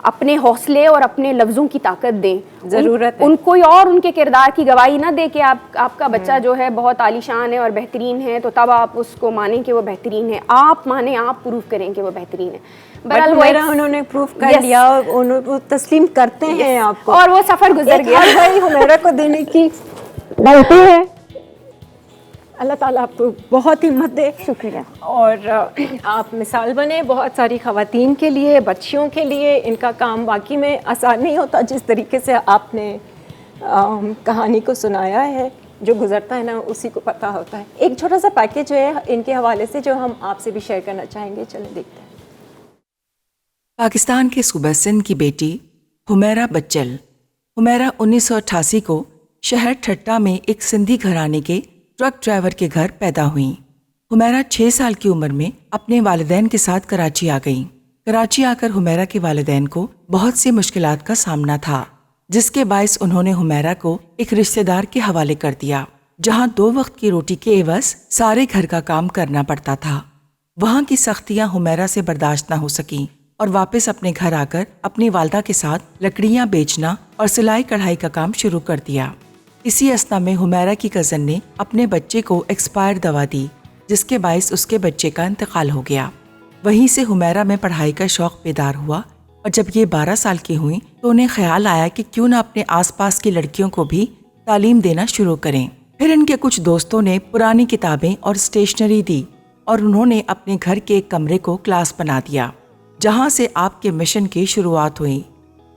अपने हौसले और अपने लफ्ज़ों की ताकत दें। ज़रूरत है। उनको और उनके किरदार की गवाही ना दे कि आपका बच्चा जो है बहुत आलीशान है और बेहतरीन है, तो तब आप उसको मानें कि वो बेहतरीन है। आप माने, आप प्रूव करें कि वो बेहतरीन है। बहरहाल उन्होंने प्रूफ कर लिया और वो तस्लीम करते हैं आपको, और वो सफ़र गुजर गया। भाई हुमैरा को देने की गलती है अल्लाह ताला आपको बहुत हिम्मत दे। शुक्रिया। और आप मिसाल बने बहुत सारी ख़वातीन के लिए, बच्चियों के लिए। इनका काम वाकई में आसान नहीं होता, जिस तरीके से आपने कहानी को सुनाया है। जो गुजरता है ना उसी को पता होता है। एक छोटा सा पैकेज है इनके हवाले से जो हम आपसे भी शेयर करना चाहेंगे, चलें देखते हैं। पाकिस्तान के सूबा सिंध की बेटी हुमैरा बच्चल। हुमैरा 1988 को शहर ठट्टा में एक सिंधी घराने के ट्रक ड्राइवर के घर पैदा हुई। हुमैरा 6 साल की उम्र में अपने वालिदैन के साथ कराची आ गई। कराची आकर हुमैरा के वालिदैन को बहुत सी मुश्किलात का सामना था, जिसके बायस उन्होंने हुमैरा को एक रिश्तेदार के हवाले कर दिया, जहां 2 वक्त की रोटी के एवज सारे घर का काम करना पड़ता था। वहां की सख्तियां हुमैरा से बर्दाश्त न हो सकी और वापस अपने घर आकर अपनी वालदा के साथ लकड़ियां बेचना और सिलाई कढ़ाई का काम शुरू कर दिया। इसी असना में हुमैरा की कज़न ने अपने बच्चे को एक्सपायर दवा दी, जिसके बायस उसके बच्चे का इंतकाल हो गया। वहीं से हुमैरा में पढ़ाई का शौक बेदार हुआ और जब ये 12 साल की हुई तो उन्हें ख्याल आया कि क्यों ना अपने आसपास की लड़कियों को भी तालीम देना शुरू करें। फिर इनके कुछ दोस्तों ने पुरानी किताबें और स्टेशनरी दी और उन्होंने अपने घर के एक कमरे को क्लास बना दिया, जहां से आपके मिशन की शुरुआत हुई।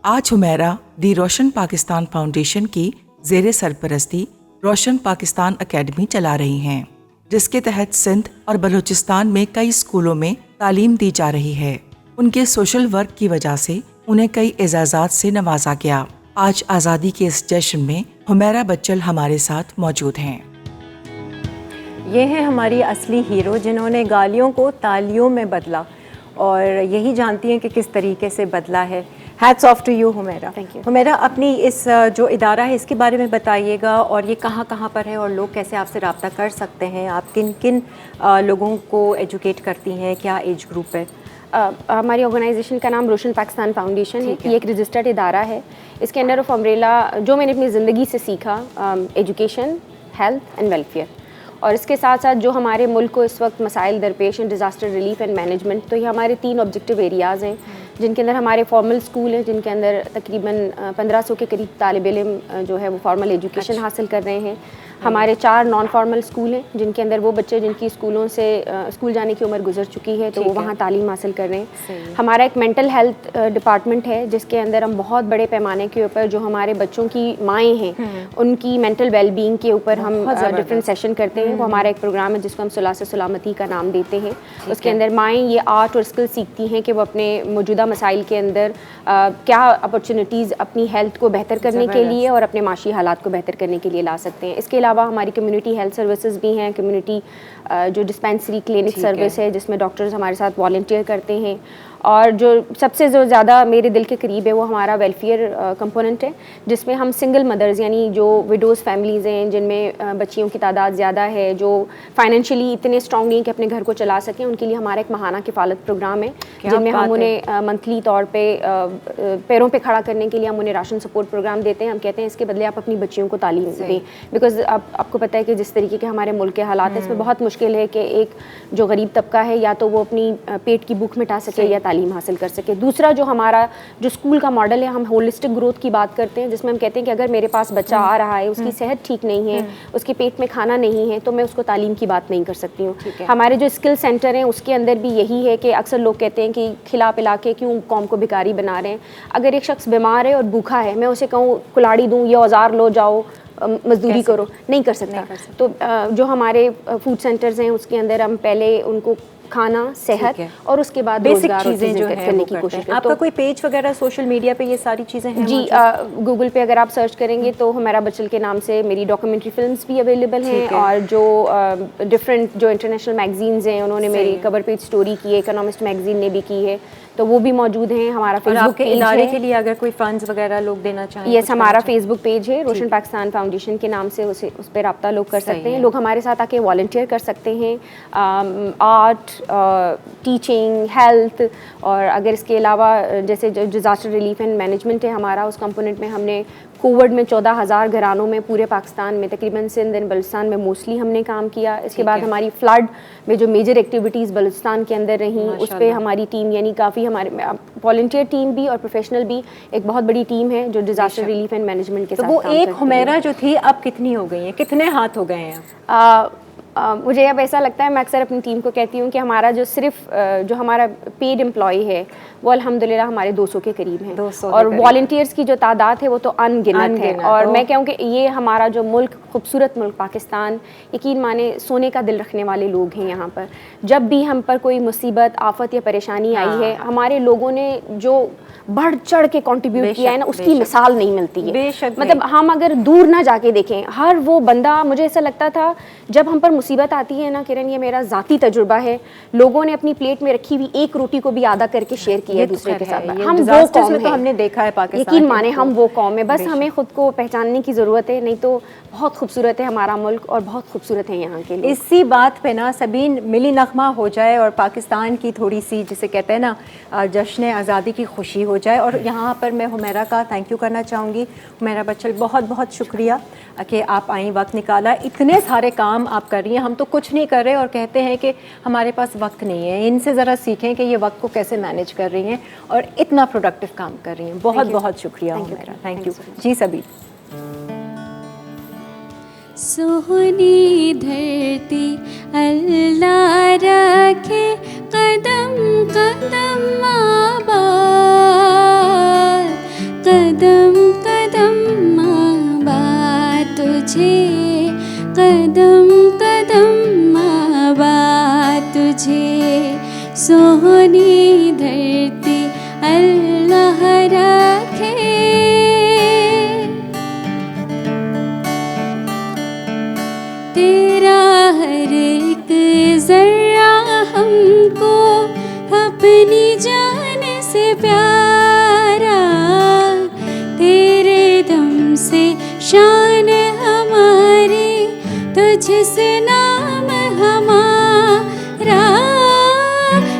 आज हुमैरा दी रोशन पाकिस्तान फाउंडेशन की ज़ेरे सरपरस्ती रोशन पाकिस्तान अकेडमी चला रही हैं, जिसके तहत सिंध और बलूचिस्तान में कई स्कूलों में तालीम दी जा रही है। उनके सोशल वर्क की वजह से उन्हें कई एजाज़ात से नवाजा गया। आज आज़ादी के इस जश्न में हुमैरा बच्चल हमारे साथ मौजूद हैं। ये है हमारी असली हीरो जिन्होंने गालियों को तालियों में बदला और यही जानती हैं कि किस तरीके से बदला है। Hats off to you Humaira. Thank you. Humaira, अपनी इस जो इदारा है इसके बारे में बताइएगा और ये कहाँ कहाँ पर है और लोग कैसे आपसे रब्ता कर सकते हैं। आप किन किन लोगों को एजुकेट करती हैं, क्या एज ग्रुप है? हमारी ऑर्गेनाइजेशन का नाम रोशन पाकिस्तान फाउंडेशन है। ये एक रजिस्टर्ड इदारा है। इसके अंडर ऑफ अम्ब्रेला जो मैंने अपनी ज़िंदगी से सीखा, एजुकेशन, हेल्थ एंड वेलफेयर, और इसके साथ साथ जो हमारे मुल्क को इस वक्त मसाइल दरपेश हैं, डिज़ास्टर रिलीफ एंड मैनेजमेंट, तो ये हमारे 3 ऑब्जेक्टिव एरियाज़ हैं, जिनके अंदर हमारे फॉर्मल स्कूल हैं, जिनके अंदर तकरीबन 1500 के करीब तालिब इल्म जो है वो फॉर्मल एजुकेशन हासिल कर रहे हैं। हमारे 4 नॉन फॉर्मल स्कूल हैं, जिनके अंदर वो बच्चे जिनकी स्कूलों से स्कूल जाने की उम्र गुजर चुकी है तो वो वहाँ तालीम हासिल कर रहे हैं। हमारा एक मेंटल हेल्थ डिपार्टमेंट है, जिसके अंदर हम बहुत बड़े पैमाने के ऊपर जो हमारे बच्चों की माएँ हैं उनकी मेंटल वेलबींग के ऊपर हम डिफरेंट सेशन करते हैं। वो हमारा एक प्रोग्राम है जिसको हम सुलह से सलामती का नाम देते हैं। उसके अंदर माएँ ये आर्ट और स्किल सीखती हैं कि वो अपने मौजूदा मसाइल के अंदर क्या अपॉर्चुनिटीज़ अपनी हेल्थ को बेहतर करने के लिए और अपने माशी हालात को बेहतर करने के लिए ला सकते हैं। इसके अलावा हमारी कम्युनिटी हेल्थ सर्विसेज भी हैं, कम्युनिटी जो डिस्पेंसरी क्लिनिक सर्विस है जिसमें डॉक्टर्स हमारे साथ वॉलंटियर करते हैं। और जो सबसे जो ज़्यादा मेरे दिल के करीब है वो हमारा वेलफेयर कंपोनेंट है, जिसमें हम सिंगल मदर्स यानी जो विडोज़ फैमिलीज़ हैं जिनमें बच्चियों की तादाद ज़्यादा है, जो फाइनेंशियली इतने स्ट्रॉन्ग नहीं कि अपने घर को चला सकें, उनके लिए हमारा एक माहाना किफ़ालत प्रोग्राम है, जिनमें हम उन्हें मंथली तौर पे पैरों पे खड़ा करने के लिए हम उन्हें राशन सपोर्ट प्रोग्राम देते हैं। हम कहते हैं इसके बदले आप अपनी बच्चियों को तालीम दें, बिकॉज आपको पता है कि जिस तरीके के हमारे मुल्क के हालात हैं इसमें बहुत मुश्किल है कि एक जो गरीब तबका है या तो वो अपनी पेट की भूख मिटा सके या तालीम हासिल कर सके। दूसरा जो हमारा जो स्कूल का मॉडल है, हम होलिस्टिक ग्रोथ की बात करते हैं, जिसमें हम कहते हैं कि अगर मेरे पास बच्चा आ रहा है, उसकी सेहत ठीक नहीं है, उसके पेट में खाना नहीं है, तो मैं उसको तालीम की बात नहीं कर सकती हूँ। हमारे जो स्किल सेंटर हैं उसके अंदर भी यही है कि अक्सर लोग कहते हैं कि खिला पिला के क्यों कौम को भिखारी बना रहे हैं। अगर एक शख्स बीमार है और भूखा है, मैं उसे कहूँ कुल्हाड़ी दूँ, ये औजार लो, जाओ मजदूरी करो, नहीं कर सकता। तो जो हमारे फूड सेंटर्स हैं उसके अंदर हम पहले उनको खाना, सेहत और उसके बाद बेसिक रोजगार चीज़ें जो करने की कोशिश करते हैं। आपका कोई पेज वगैरह सोशल मीडिया पे ये सारी चीज़ें हैं? जी, गूगल पे अगर आप सर्च करेंगे तो हुमैरा बच्चल के नाम से मेरी डॉक्यूमेंट्री फिल्म्स भी अवेलेबल हैं, और जो डिफरेंट जो इंटरनेशनल मैगजीन्स हैं उन्होंने मेरी कवर पेज स्टोरी की है, इकोनॉमिस्ट मैगजीन ने भी की है, तो वो भी मौजूद हैं। हमारा फेसबुक पेज इदारे है के लिए अगर कोई फंड्स वगैरह लोग देना चाहें, यस, हमारा फेसबुक पेज है रोशन पाकिस्तान फाउंडेशन के नाम से, उस पर रब्ता लोग कर सकते हैं। लोग हमारे साथ आके वॉलंटियर कर सकते हैं, आर्ट, टीचिंग, हेल्थ, और अगर इसके अलावा जैसे जो डिज़ास्टर रिलीफ एंड मैनेजमेंट है हमारा, उस कंपोनेंट में हमने कोविड में 14,000 घरानों में पूरे पाकिस्तान में तकरीबन सिंध एंड बलूचिस्तान में मोस्टली हमने काम किया। इसके बाद हमारी फ्लड में जो मेजर एक्टिविटीज़ बलूचिस्तान के अंदर रहीं उस पर हमारी टीम यानी काफ़ी हमारे वॉलंटियर टीम भी और प्रोफेशनल भी एक बहुत बड़ी टीम है जो डिज़ास्टर रिलीफ एंड मैनेजमेंट के साथ तो वो एक हुमैरा जो थी अब कितनी हो गई हैं, कितने हाथ हो गए हैं? मुझे अब ऐसा लगता है, मैं अक्सर अपनी टीम को कहती हूँ कि हमारा जो सिर्फ जो हमारा पेड एम्प्लॉई है वो अल्हम्दुलिल्लाह हमारे 200 के करीब हैं, 200 और वॉलंटियर्स की जो तादाद है वो तो अनगिनत है। और मैं कहूँ कि ये हमारा जो मुल्क, खूबसूरत मुल्क पाकिस्तान, यकीन माने सोने का दिल रखने वाले लोग हैं यहाँ पर। जब भी हम पर कोई मुसीबत, आफत या परेशानी आई है, हमारे लोगों ने जो बढ़ चढ़ के कंट्रीब्यूट किया है ना, उसकी मिसाल नहीं मिलती है। मतलब हम अगर दूर ना जाके देखें, हर वो बंदा, मुझे ऐसा लगता था जब हम पर मुसीबत आती है ना किरण, ये मेरा ज़ाती तजुर्बा है, लोगों ने अपनी प्लेट में रखी हुई एक रोटी को भी आधा करके शेयर किया दूसरे के साथ। हम वो कौम है, हमने देखा है पाकिस्तान, यकीन माने हम वो कौम है। बस हमें खुद को पहचानने की ज़रूरत है, नहीं तो बहुत खूबसूरत है हमारा मुल्क और बहुत खूबसूरत है यहाँ के लिए। इसी बात पे ना सबीन मिली नगमा हो जाए और पाकिस्तान की थोड़ी सी, जिसे कहते हैं ना, जश्न आज़ादी की खुशी हो जाए। और यहाँ पर मैं हुमैरा का थैंक यू करना चाहूँगी। हुमैरा बच्चल, बहुत बहुत शुक्रिया कि आप आई, वक्त निकाला। इतने सारे काम आप कर रही हैं, हम तो कुछ नहीं कर रहे और कहते हैं कि हमारे पास वक्त नहीं है। इनसे ज़रा सीखें कि ये वक्त को कैसे मैनेज कर रही हैं और इतना प्रोडक्टिव काम कर रही हैं। बहुत बहुत शुक्रिया हुमैरा, थैंक यू जी। सबीन, सोहनी धरती अल्लाह रखे कदम कदम आबाद, कदम कदम आबाद तुझे, कदम कदम आबाद तुझे। सोहनी धरती अल्लाह रखे, तेरा हर एक ज़र्रा हमको अपनी जान से प्यारा, तेरे दम से शान हमारी, तुझसे नाम हमारा।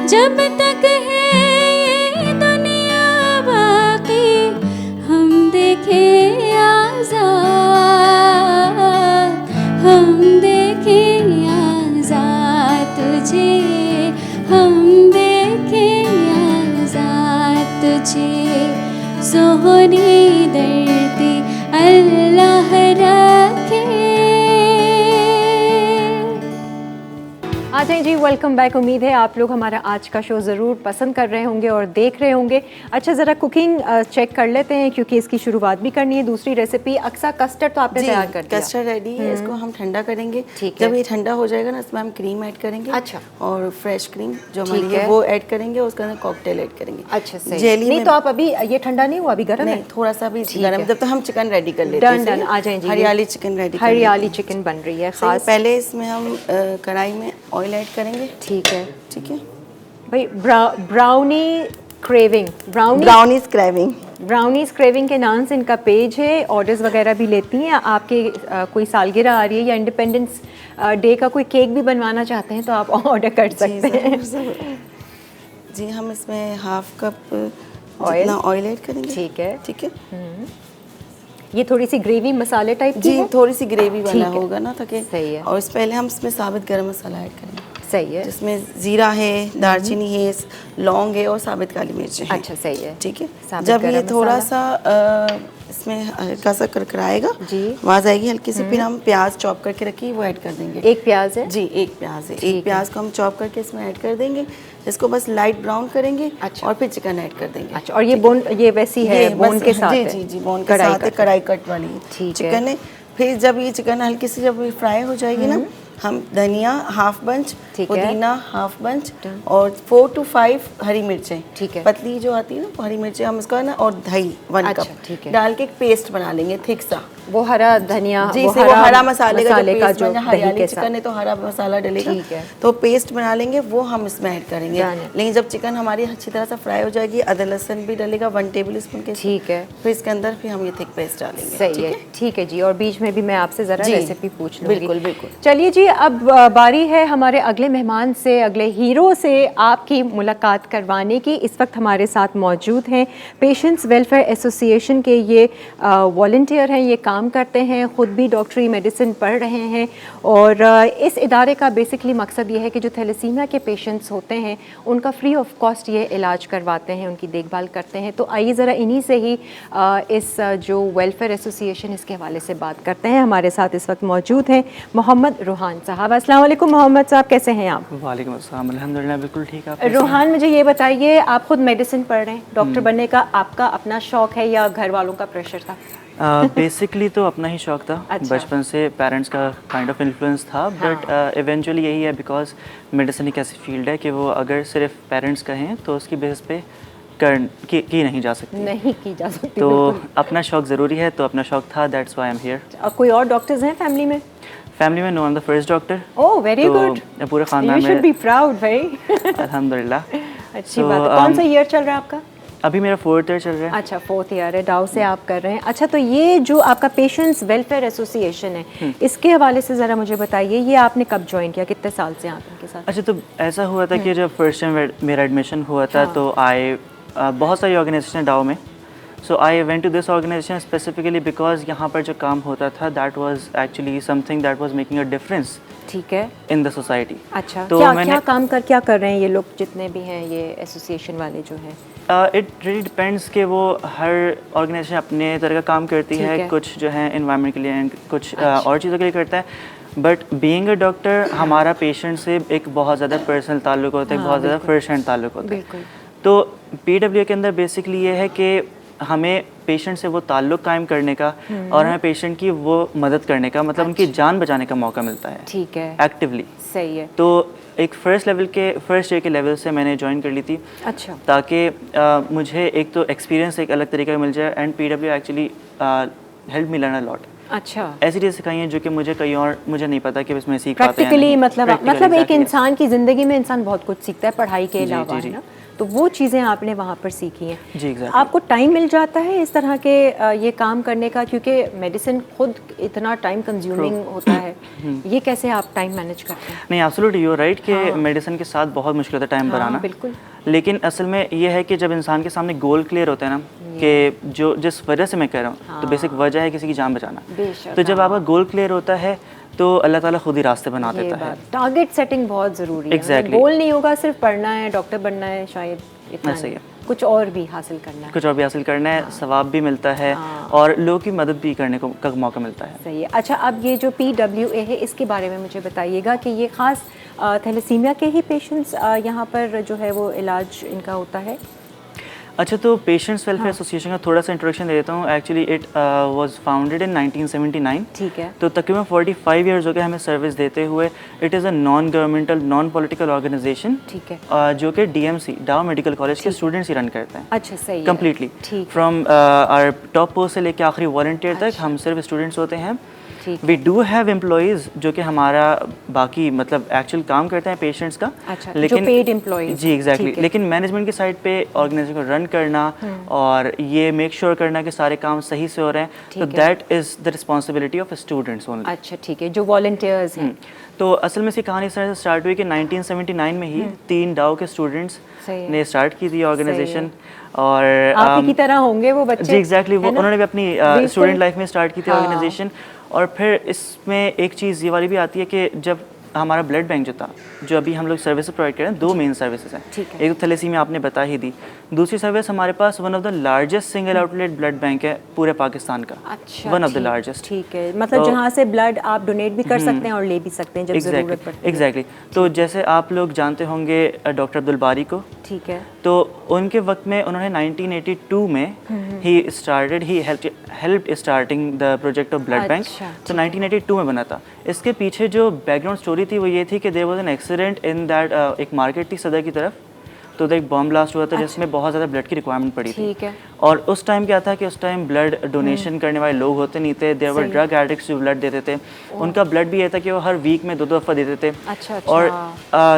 जब तक है ये दुनिया बाकी, हम देखे आज़ाद, हम देखे आज़ाद तुझे, हम देखे आज़ाद तुझे। सोहनी धरती अल्लाह रखे। आ जाए जी, वेलकम बैक। उम्मीद है आप लोग हमारा आज का शो ज़रूर पसंद कर रहे होंगे और देख रहे होंगे। अच्छा, ज़रा कुकिंग चेक कर लेते हैं क्योंकि इसकी शुरुआत भी करनी है। दूसरी रेसिपी अक्सा कस्टर्ड तो आपने तैयार कर दिया। कस्टर्ड रेडी है, इसको हम ठंडा करेंगे। जब ये ठंडा हो जाएगा ना, इसमें हम क्रीम ऐड करेंगे। अच्छा। और फ्रेश क्रीम जो हमारी है वो ऐड करेंगे, उसके अंदर कॉकटेल ऐड करेंगे। अच्छा, सही। जेली नहीं तो आप अभी, ये ठंडा नहीं हुआ, अभी गर्म है? नहीं, थोड़ा सा भी गर्म, जब तक हम चिकन रेडी कर लेते हैं। डन, आ जाए जी। हरियाली चिकन रेडी, हरियाली चिकन बन रही है खास। पहले इसमें हम कढ़ाई में ऑयल ऐड करेंगे। ठीक है, ठीक है भाई। Brownie craving, brownies craving, brownies craving के नाम से इनका पेज है। ऑर्डर्स वगैरह भी लेती हैं। आपके कोई सालगिरह आ रही है या इंडिपेंडेंस डे का कोई केक भी बनवाना चाहते हैं तो आप ऑर्डर कर सकते हैं जी। हम इसमें हाफ कप ऑयल ऐड करेंगे। ठीक है, ठीक है। ये थोड़ी सी ग्रेवी मसाले टाइप की जी, है? थोड़ी सी ग्रेवी वाला ठीक है, होगा ना, ताकि सही है। और इस पहले हम इसमें साबित गरम मसाला ऐड करेंगे। सही है, जिसमें जीरा है, दालचीनी है, लौंग है और साबित काली मिर्च है। अच्छा, सही है। ठीक है। साबित जब ये गरम थोड़ा मसाला। सा इसमें हल्का सा करकराएगा जी, आवाज आएगी हल्की सी, फिर हम प्याज चॉप करके रखी वो ऐड कर देंगे। एक प्याज है जी, एक प्याज है। एक प्याज को हम चॉप करके इसमें ऐड कर देंगे। इसको बस लाइट ब्राउन करेंगे। अच्छा। और फिर चिकन ऐड कर देंगे। अच्छा, और ये बोन, ये वैसी है बोन के साथ जी है? जी जी, बोन के साथ है, कढ़ाई कट वाली ठीक चिकन है। फिर जब ये चिकन हल्की सी जब फ्राई हो जाएगी ना, हम धनिया हाफ बंच, पुदीना हाफ बंच और 4 to 5 हरी मिर्चें, ठीक है, पतली जो आती है ना हरी मिर्चें, हम इसका ना और दही 1 कप ठीक है, डाल के एक पेस्ट बना लेंगे थिक सा। वो हरा धनिया, जी, वो हरा मसाले का जो हरियाली चिकन है तो हरा मसाला डलेगा, तो पेस्ट बना लेंगे, वो हम इसमें ऐड करेंगे। लेकिन जब चिकन हमारी अच्छी तरह से फ्राई हो जाएगी, अदरक लहसुन भी डलेगा 1 टेबल स्पून के। ठीक है। फिर इसके अंदर फिर हम ये थिक पेस्ट डालेंगे। सही है, ठीक है जी। और बीच में भी मैं आपसे जरा रेसिपी पूछ लूंगी। बिल्कुल बिल्कुल। चलिए जी, अब बारी है हमारे अगले मेहमान से, अगले हीरो से आपकी मुलाकात करवाने की। इस वक्त हमारे साथ मौजूद हैं पेशेंट्स वेलफेयर एसोसिएशन के ये वॉलंटियर हैं, ये काम काम करते हैं, ख़ुद भी डॉक्टरी मेडिसिन पढ़ रहे हैं और इस इदारे का बेसिकली मकसद ये है कि जो थैलेसीमिया के पेशेंट्स होते हैं उनका फ्री ऑफ कॉस्ट ये इलाज करवाते हैं, उनकी देखभाल करते हैं। तो आइए ज़रा इन्हीं से ही इस जो वेलफेयर एसोसिएशन इसके हवाले से बात करते हैं। हमारे साथ इस वक्त मौजूद हैं मोहम्मद रूहान साहब। अस्सलाम वालेकुम मोहम्मद साहब, कैसे हैं आप? वालेकुम अस्सलाम, अल्हम्दुलिल्लाह बिल्कुल ठीक है। रूहान, मुझे ये बताइए, आप खुद मेडिसिन पढ़ रहे हैं, डॉक्टर बनने का आपका अपना शौक है या घर वालों का प्रेशर था? बेसिकली तो अपना ही शौक था। अच्छा। बचपन से पेरेंट्स का काइंड ऑफ इन्फ्लुएंस था, बट इवेंचुअली यही है बिकॉज मेडिसिन एक ऐसी फील्ड है कि वो अगर सिर्फ पेरेंट्स कहें तो उसकी बेसिस पे की नहीं जा सकती, नहीं की जा सकती। तो अपना शौक ज़रूरी है, तो अपना शौक था, that's why I am here. कोई और डॉक्टर्स हैं फैमिली में? फैमिली में no, I am the first doctor. Oh very good, पूरे खानदान यू शुड में बी प्राउड भाई। अल्हम्दुलिल्लाह। अच्छी बात है। कौन सा ईयर चल रहा है आपका? अभी मेरा 4th ईयर चल रहा है। अच्छा, 4th ईयर है, डाउ से आप कर रहे हैं। अच्छा, तो ये जो आपका पेशेंट्स वेलफेयर एसोसिएशन है, इसके हवाले से ज़रा मुझे बताइए, ये आपने कब ज्वाइन किया, कितने साल से आप इनके साथ? अच्छा, तो ऐसा हुआ था कि जब फर्स्ट टाइम मेरा एडमिशन हुआ था तो बहुत सारी ऑर्गेनाइजेशन डाओ में, so I went to this organization specifically because यहाँ पर जो काम होता था that was actually something that was making a difference ठीक है इन द सोसाइटी। अच्छा, तो क्या काम क्या कर रहे हैं ये लोग जितने भी हैं ये एसोसिएशन वाले जो हैं? इट रियली डिपेंड्स कि वो हर ऑर्गेनाइजेशन अपने तरह का काम करती है। कुछ जो है एनवायरनमेंट के लिए, कुछ और चीज़ों के लिए करता है। बट बीइंग अ डॉक्टर हमारा पेशेंट से एक बहुत ज़्यादा पर्सनल ताल्लुक होता है, बहुत ज़्यादा फर्स्ट हैंड ताल्लुक होता है। तो PW के अंदर बेसिकली ये है कि हमें पेशेंट से वो ताल्लुक कायम करने का और हमें पेशेंट की वो मदद करने का, मतलब उनकी जान बचाने का मौका मिलता है। ठीक है, एक्टिवली। सही है। तो एक फर्स्ट ईयर के लेवल से मैंने ज्वाइन कर ली थी। अच्छा। ताकि मुझे एक तो एक्सपीरियंस एक अलग तरीके का मिल जाए, and PW actually help me learn a lot. अच्छा, ऐसी चीज़ें सिखाई हैं जो कि मुझे नहीं पता कि इसमें सीख पाते हैं। प्रैक्टिकली मतलब एक इंसान की ज़िंदगी में इंसान बहुत कुछ सीखता है पढ़ाई के अलावा, है ना? तो वो चीज़ें आपने वहाँ पर सीखी हैं। जी, एग्जैक्टली। आपको टाइम मिल जाता है इस तरह के ये काम करने का, क्योंकि मेडिसिन खुद इतना टाइम कंज्यूमिंग होता है, ये कैसे आप टाइम मैनेज करते हैं? नहीं, एब्सोल्युटली यू आर राइट कि मेडिसिन के साथ बहुत मुश्किल होता है टाइम बनाना। बिल्कुल। लेकिन असल में ये है कि जब इंसान के सामने गोल क्लियर होता है ना, कि जो जिस वजह से मैं कह रहा हूँ, तो बेसिक वजह है किसी की जान बचाना। तो जब आपका गोल क्लियर होता है तो अल्लाह ताला खुद ही रास्ते बना देता है। टारगेट सेटिंग बहुत ज़रूरी है। Exactly. गोल नहीं होगा सिर्फ पढ़ना है, डॉक्टर बनना है, शायद इतना ऐसे ही नहीं, कुछ और भी हासिल करना है। कुछ और भी हासिल करना है, सवाब भी मिलता है और लोगों की मदद भी करने का मौका मिलता है। सही है। अच्छा, अब ये जो PWA है इसके बारे में मुझे बताइएगा कि ये ख़ास थैलेसीमिया के ही पेशेंट्स यहाँ पर जो है वो इलाज इनका होता है? अच्छा, तो पेशेंट्स वेलफेयर एसोसिएशन का थोड़ा सा इंट्रोडक्शन दे देता हूँ। Actually it was founded in 1979। ठीक है। तो तकरीबन 45 ईयर्स हो गए हमें सर्विस देते हुए। It is a non governmental non political organisation. ठीक है। जो कि DMC डाउ मेडिकल कॉलेज के स्टूडेंट्स ही रन करते हैं। अच्छा, सही है। Completely from our top post से लेके आखिरी वॉलंटियर तक हम सिर्फ स्टूडेंट्स होते हैं। वी डू हैव एम्प्लॉयज़ जो कि हमारा बाकी मतलब एक्चुअल काम करते हैं पेशेंट्स का। अच्छा, लेकिन जो पेड एम्प्लॉयज़। जी, एग्जैक्टली। लेकिन मैनेजमेंट की साइड पे ऑर्गेनाइजेशन को रन करना और ये मेक श्योर करना कि सारे काम सही से हो रहे हैं, तो that is the responsibility of students only. अच्छा, ठीक है, जो वॉलंटियर्स हैं। तो असल में इसकी कहानी इस तरह से स्टार्ट हुई कि 1979 में ही 3 डाओ के स्टूडेंट्स ने स्टार्ट की थी ऑर्गेनाइजेशन। और आप ही की तरह होंगे वो बच्चे। जी, एग्जैक्टली। वो उन्होंने भी अपनी स्टूडेंट लाइफ में स्टार्ट की थी ऑर्गेनाइजेशन। और फिर इसमें एक चीज़ ये वाली भी आती है कि जब हमारा ब्लड बैंक जो था, जो अभी हम लोग सर्विस प्रोवाइड कर रहे हैं, 2 मेन सर्विसेज हैं। एक तो थैलेसीमिया आपने बता ही दी, दूसरी सर्विस हमारे पास one of the largest single outlet blood bank है पूरे पाकिस्तान का। अच्छा, वन ऑफ द लार्जेस्ट। ठीक है, मतलब जहाँ से ब्लड आप डोनेट भी कर सकते हैं और ले भी सकते हैं जब ज़रूरत पड़ती है। एग्जैक्टली। तो जैसे आप लोग जानते होंगे डॉक्टर अब्दुल बारी को। ठीक है। तो उनके वक्त में उन्होंने 1982 में he helped starting the project of blood bank. तो 1982 में बना था। इसके पीछे जो बैकग्राउंड स्टोरी थी वो ये थी कि there was an accident in that, एक मार्केट थी सदर की तरफ, तो एक बॉम्ब ब्लास्ट हुआ था जिसमें बहुत ज़्यादा ब्लड की रिक्वायरमेंट पड़ी थी। ठीक है। और उस टाइम क्या था कि उस टाइम ब्लड डोनेशन करने वाले लोग होते नहीं थे। देयर वर ड्रग एडिक्ट्स जो ब्लड देते थे, उनका ब्लड भी ये था कि वो हर वीक में 2 दफ़ा देते थे। अच्छा। और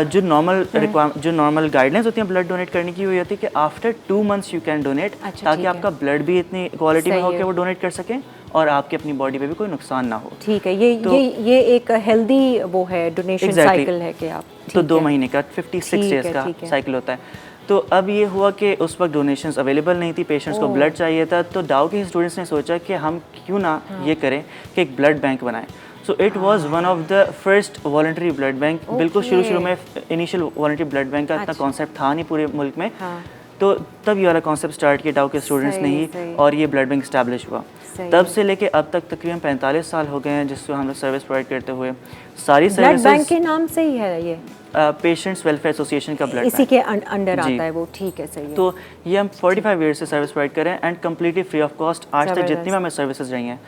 जो नॉर्मल गाइडलाइंस होती हैं ब्लड डोनेट करने की, वो ये होती है कि after 2 months you can donate, ताकि आपका ब्लड भी इतनी क्वालिटी में हो कि वो डोनेट कर सकें और आपकी अपनी बॉडी पे भी कोई नुकसान ना हो। ठीक है, ये एक हेल्दी वो है डोनेशन साइकिल है कि आप। तो 2 महीने का 56 डेज का साइकिल होता है। तो अब ये हुआ कि उस वक्त डोनेशंस अवेलेबल नहीं थी, पेशेंट्स को ब्लड चाहिए था, तो डाउ के स्टूडेंट्स ने सोचा कि हम क्यों ना ये करें कि एक ब्लड बैंक बनाएं। So it was one of the first voluntary blood bank. बिल्कुल शुरू में इनिशियल वॉलंटरी ब्लड बैंक का इतना कॉन्सेप्ट था नहीं पूरे मुल्क में, तो तब ये वाला कॉन्सेप्ट स्टार्ट किया डाउ के स्टूडेंट्स ने ही, और ये ब्लड बैंक इस्टेब्लिश हुआ। तब से लेके अब तक तकरीबन 45 साल हो गए हैं जिससे हम लोग सर्विस प्रोवाइड करते हुए। सारी सर्विसेज ब्लड बैंक के नाम से ही है ये, पेशेंट्स वेलफेयर एसोसिएशन का ब्लड इसी के अंडर आता है वो, ठीक है, सही है। तो ये हम 45 ईयर्स से सर्विस प्रोवाइड करें and completely free of cost. आज तक जितनी भी हमें सर्विसेज रही हैं,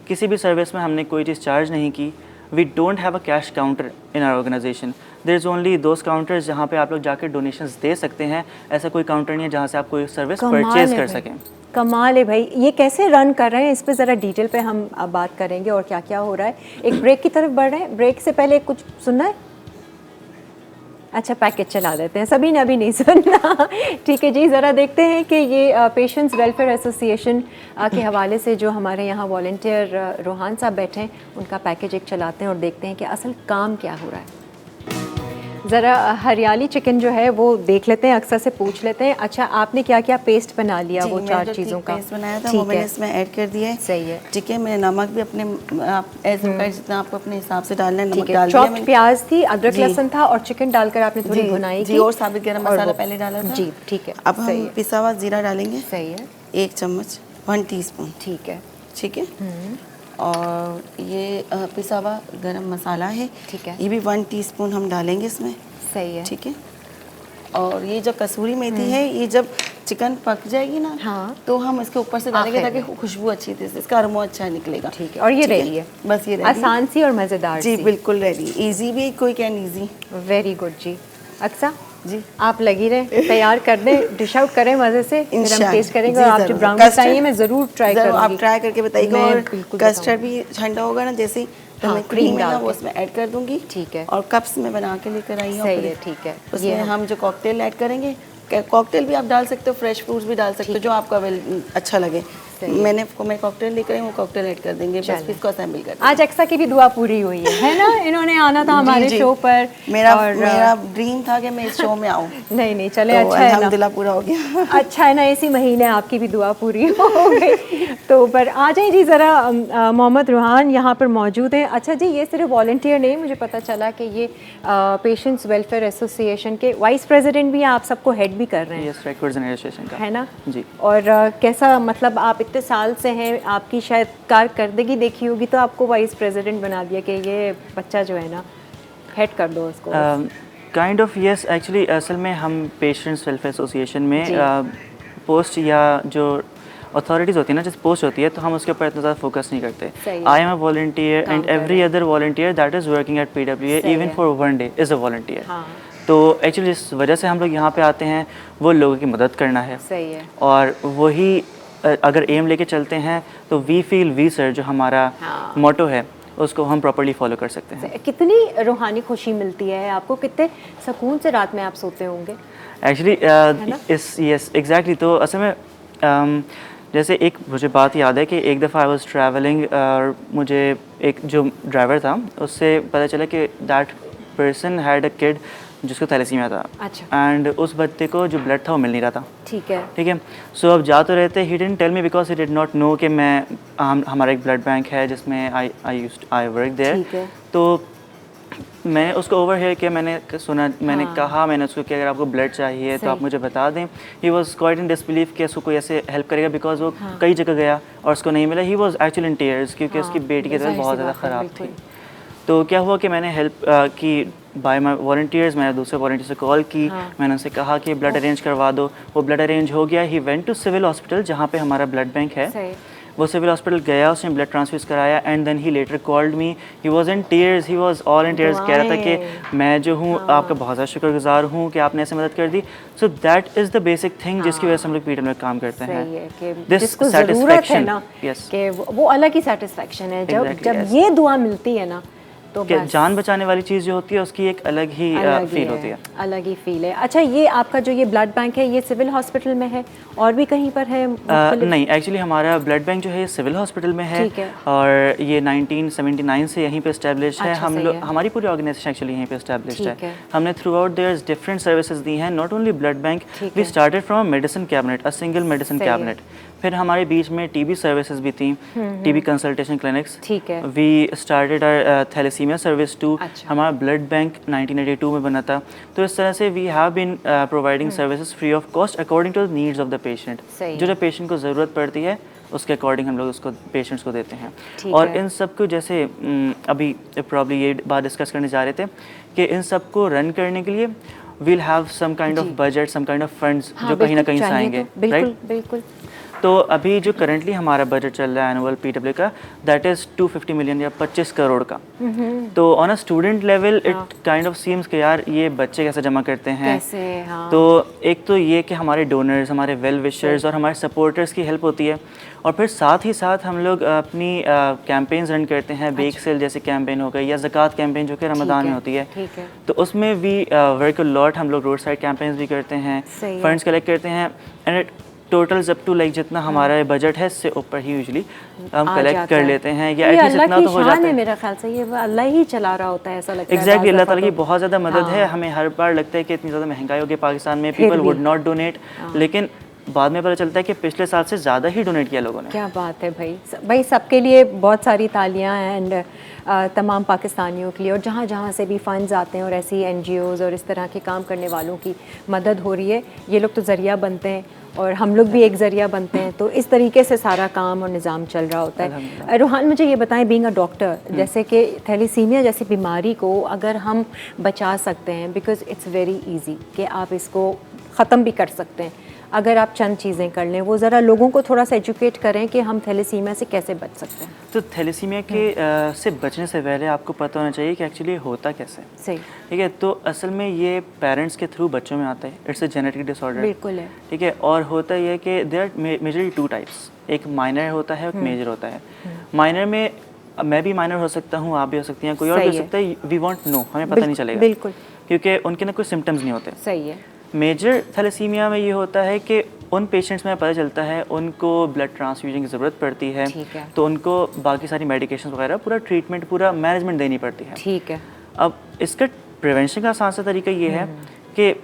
किसी भी सर्विस में हमने कोई चीज़ चार्ज नहीं की। We don't have a cash counter in our organisation, there is only those counters जहाँ पे आप लोग जाकर डोनेशंस दे सकते हैं। ऐसा कोई काउंटर नहीं है जहाँ से आप कोई सर्विस परचेज कर सकें। कमाल है भाई, ये कैसे रन कर रहे हैं, इस पे ज़रा डिटेल पे हम अब बात करेंगे और क्या क्या हो रहा है। एक ब्रेक की तरफ बढ़ रहे हैं, ब्रेक से पहले कुछ सुनना है? अच्छा, पैकेज चला देते हैं, सभी ने अभी नहीं सुनना। ठीक है जी, ज़रा देखते हैं कि ये पेशेंट्स वेलफेयर एसोसिएशन के हवाले से जो हमारे यहाँ वॉलंटियर रोहान साहब बैठे हैं, उनका पैकेज एक चलाते हैं और देखते हैं कि असल काम क्या हो रहा है। ज़रा हरियाली चिकन जो है वो देख लेते हैं, अक्सर से पूछ लेते हैं। अच्छा, आपने क्या क्या पेस्ट बना लिया? वो 4 चीज़ों का पेस्ट बनाया था वो मैंने इसमें ऐड कर दिया है। सही है, ठीक है। मैंने नमक भी अपने एज जितना आपको अपने हिसाब से डालना है नमक डाल दिया। चॉप्ड प्याज थी, अदरक लहसुन था और चिकन डालकर आपने थोड़ी भुनाई की और साबित गरम मसाला पहले डाला था जी। ठीक है, अब हम पिसा हुआ जीरा डालेंगे। सही है, 1 चम्मच 1 टीस्पून। ठीक है, ठीक है। और ये पिसा हुआ गरम मसाला है, ठीक है, ये भी 1 टीस्पून हम डालेंगे इसमें। सही है, ठीक है। और ये जो कसूरी मेथी है, ये जब चिकन पक जाएगी ना, हाँ, तो हम इसके ऊपर से डालेंगे ताकि खुशबू अच्छी थी, इसका अरोमा अच्छा निकलेगा। ठीक है। और ये रेडी है, बस ये रेडी, आसान सी और मज़ेदार जी, सी। बिल्कुल रेडी, इजी भी, कोई कैन इजी। वेरी गुड जी। अक्सा जी, आप लगी रहे, तैयार कर दें, डिश आउट करें मज़े से, फिर हम इंशाल्लाह। टेस्ट करेंगे। जी, और आप जो ज़रूर। ब्राउन कस्टर्ड बताइए, मैं ज़रूर ट्राई करूँगी। आप ट्राई करके बताइएगा। मैं और बिल्कुल कस्टर्ड भी ठंडा होगा ना जैसे ही, तो हाँ, मैं क्रीम क्रीम है ना डाल वो के। उसमें ऐड कर दूंगी। ठीक है। और कप्स में बना के लेकर आई हूँ। सही है, ठीक है। उसमें हम जो कॉकटेल ऐड करेंगे, कॉकटेल भी आप डाल सकते हो, फ्रेश फ्रूट्स भी डाल सकते हो, जो आपको अच्छा लगे। मैं कॉकटेल लेकर आई हूँ, कॉकटेल ऐड कर देंगे, बस इसको असेंबल कर देंगे। आज अक्सा की भी दुआ पूरी हुई है ना? इन्होंने आना था हमारे शो पर। मेरा ड्रीम था कि मैं इस शो में आऊँ। नहीं चले, तो अच्छा है ना, अल्हम्दुलिल्लाह पूरा हो गया। अच्छा है ना, इसी महीने आपकी भी दुआ पूरी हो गई। तो पर आ जाए जी, ज़रा मोहम्मद रूहान यहाँ पर मौजूद हैं। अच्छा जी, ये सिर्फ वॉलंटियर नहीं, मुझे पता चला कि ये पेशेंट्स वेलफेयर एसोसिएशन के वाइस प्रेसिडेंट भी हैं, आप सबको हेड भी कर रहे हैं। यस, रेकॉर्ड्स एसोसिएशन का है ना जी। और कैसा, मतलब आप इतने साल से हैं, आपकी शायद कारकर्दगी देखी होगी तो आपको वाइस प्रेसिडेंट बना दिया कि ये बच्चा जो है ना, हेड कर दो उसको। काइंड ऑफ यस, एक्चुअली असल में हम पेशेंट्स वेलफेयर एसोसिएशन में पोस्ट या जो अथॉरिटीज़ होती है ना, जिस पोस्ट होती है, तो हम उसके ऊपर इतना ज़्यादा फोकस नहीं करते। I am a volunteer and every other volunteer that is working at PWA even for 1 day is a volunteer. तो एक्चुअली जिस वजह से हम लोग यहाँ पे आते हैं वो लोगों की मदद करना है। सही है। और वही अगर एम लेके चलते हैं तो वी फील वी सर्व, जो हमारा मोटो है, उसको हम प्रॉपर्ली फॉलो कर सकते हैं। कितनी रूहानी खुशी मिलती है आपको, कितने सुकून से रात में आप सोते होंगे? Actually yes exactly. तो असल में जैसे एक मुझे बात याद है कि एक दफ़ा आई वाज ट्रैवलिंग और मुझे एक जो ड्राइवर था उससे पता चला कि that person had a kid जिसको थैलेसीमिया था। अच्छा। एंड उस बच्चे को जो ब्लड था वो मिल नहीं रहा था। ठीक है, ठीक है। सो अब जा तो रहते, he didn't tell me because he did not know कि मैं हमारा एक ब्लड बैंक है जिसमें आई वर्क देयर। तो मैं उसको ओवरहियर किया, मैंने सुना, मैंने कहा, मैंने उसको कि अगर आपको ब्लड चाहिए तो आप मुझे बता दें। He was quite in disbelief कि उसको कोई ऐसे हेल्प करेगा बिकॉज वो कई जगह गया और उसको नहीं मिला। He was actually in tears क्योंकि उसकी बेटी की तबीयत बहुत ज़्यादा ख़राब थी। तो क्या हुआ कि मैंने हेल्प की बाय माई वॉलंटियर्स, मैंने दूसरे वॉलंटियर से कॉल की। मैंने उनसे कहा कि ब्लड अरेंज करवा दो। वो ब्लड अरेंज हो गया। He went to civil hospital जहाँ पे हमारा ब्लड बैंक है। वो सिविल हॉस्पिटल गया, उसने ब्लड ट्रांसफ्यूज कराया and then he later called me. He was in tears, he was all in tears. कह रहा था कि मैं जो हूँ आपका बहुत ज़्यादा शुक्रगुजार हूँ कि आपने ऐसे मदद कर दी। So that is the basic thing जिसकी वजह से हम लोग पीटर में काम करते हैं। जिसको ज़रूरत है ना, कि वो अलग ही सेटिस्फेक्शन है जब ये दुआ मिलती है ना, तो जान बचाने वाली चीज़ जो होती है उसकी एक अलग ही फील होती है, अलग ही फील है। अच्छा, ये आपका जो ये ब्लड बैंक है ये सिविल हॉस्पिटल में है और भी कहीं पर है? नहीं, एक्चुअली हमारा ब्लड बैंक जो है सिविल हॉस्पिटल में है और ये 1979 से यहीं पे इस्टेब्लिश है। हम लोग, हमारी पूरी ऑर्गेनाइजेशन एक्चुअली यहीं पे इस्टेब्लिश है। हमने throughout their different services दी हैं, not only blood bank, we started from medicine cabinet, a single medicine cabinet. फिर हमारे बीच में टीबी सर्विसेज भी थी, टीबी कंसल्टेशन क्लिनिक्स। ठीक है। We started our thalassaemia service too. हमारा ब्लड बैंक 1982 में बना था। तो इस तरह से we have been providing services free of cost according to the needs of the patient. जो पेशेंट को ज़रूरत पड़ती है उसके अकॉर्डिंग हम लोग उसको पेशेंट्स को देते हैं। और इन सब को जैसे अभी प्रॉब्ली ये बात डिस्कस करने जा रहे थे कि इन सब को रन करने के लिए we'll have some kind of budget, some kind of funds जो कहीं ना कहीं से आएंगे, बिल्कुल बिल्कुल। तो अभी जो करंटली हमारा बजट चल रहा है एनुअल पीडब्ल्यू का, दैट इज़ 250 मिलियन या 25 करोड़ का। तो on a student level it kind of seems कि यार ये बच्चे कैसे जमा करते हैं, कैसे, हाँ। तो एक तो ये कि हमारे डोनर्स, हमारे वेल विशर्स और हमारे सपोर्टर्स की हेल्प होती है, और फिर साथ ही साथ हम लोग अपनी कैंपेन्स रन करते हैं। बेक सेल जैसे कैंपेन हो गई या ज़कात कैंपेन जो कि रमज़ान में होती है, तो उसमें भी वर्क लॉट। हम लोग रोड साइड कैंपेन्स भी करते हैं, फंड्स कलेक्ट करते हैं, and totals up to like जितना हमारा बजट है इससे ऊपर ही यूजुअली हम कलेक्ट कर लेते हैं, या एटलीस्ट इतना तो हो जाता है। मेरा ख्याल से ये अल्लाह ही चला रहा होता है, ऐसा लगता है। एग्जैक्टली, अल्लाह ताला की बहुत ज़्यादा मदद है। हमें हर बार लगता है कि इतनी ज़्यादा महंगाई हो गई पाकिस्तान में, पीपल वुड नॉट डोनेट, लेकिन बाद में पता चलता है कि पिछले साल से ज़्यादा ही डोनेट किया लोगों ने। क्या बात है भाई सबके लिए बहुत सारी तालियां हैं, एंड तमाम पाकिस्तानियों के लिए, और जहाँ जहाँ से भी फंड्स आते हैं और ऐसी NGOs और इस तरह के काम करने वालों की मदद हो रही है, ये लोग तो ज़रिया बनते हैं और हम लोग भी एक ज़रिया बनते हैं। तो इस तरीके से सारा काम और निज़ाम चल रहा होता है। रूहान, मुझे ये बताएं, बीइंग अ डॉक्टर, जैसे कि थैलेसीमिया जैसी बीमारी को अगर हम बचा सकते हैं, बिकॉज इट्स वेरी ईजी कि आप इसको ख़त्म भी कर सकते हैं अगर आप चंद चीज़ें कर लें, वो ज़रा लोगों को थोड़ा सा एजुकेट करें कि हम थैलेसीमिया से कैसे बच सकते हैं। तो थैलेसीमिया के से बचने से पहले आपको पता होना चाहिए कि एक्चुअली होता कैसे। सही, ठीक है। तो असल में ये पेरेंट्स के थ्रू बच्चों में आता है, इट्स अ जेनेटिक डिसऑर्डर। बिल्कुल है। ठीक है। और होता ये है कि देयर आर मेजरली 2 टाइप्स, एक माइनर होता है, एक मेजर होता है। माइनर में मैं भी माइनर हो सकता हूँ, आप भी हो सकती हैं, कोई और भी हो सकता है, वी वॉन्ट नो, हमें पता नहीं चलेगा, बिल्कुल, क्योंकि उनके ना कोई सिम्टम्स नहीं होते। सही है। मेजर थैलेसीमिया में ये होता है कि उन पेशेंट्स में पता चलता है उनको ब्लड ट्रांसफ्यूजन की ज़रूरत पड़ती है, तो उनको बाकी सारी मेडिकेशन वगैरह, पूरा ट्रीटमेंट, पूरा मैनेजमेंट देनी पड़ती है। ठीक है। अब इसका प्रिवेंशन का आसान सा तरीका ये है कि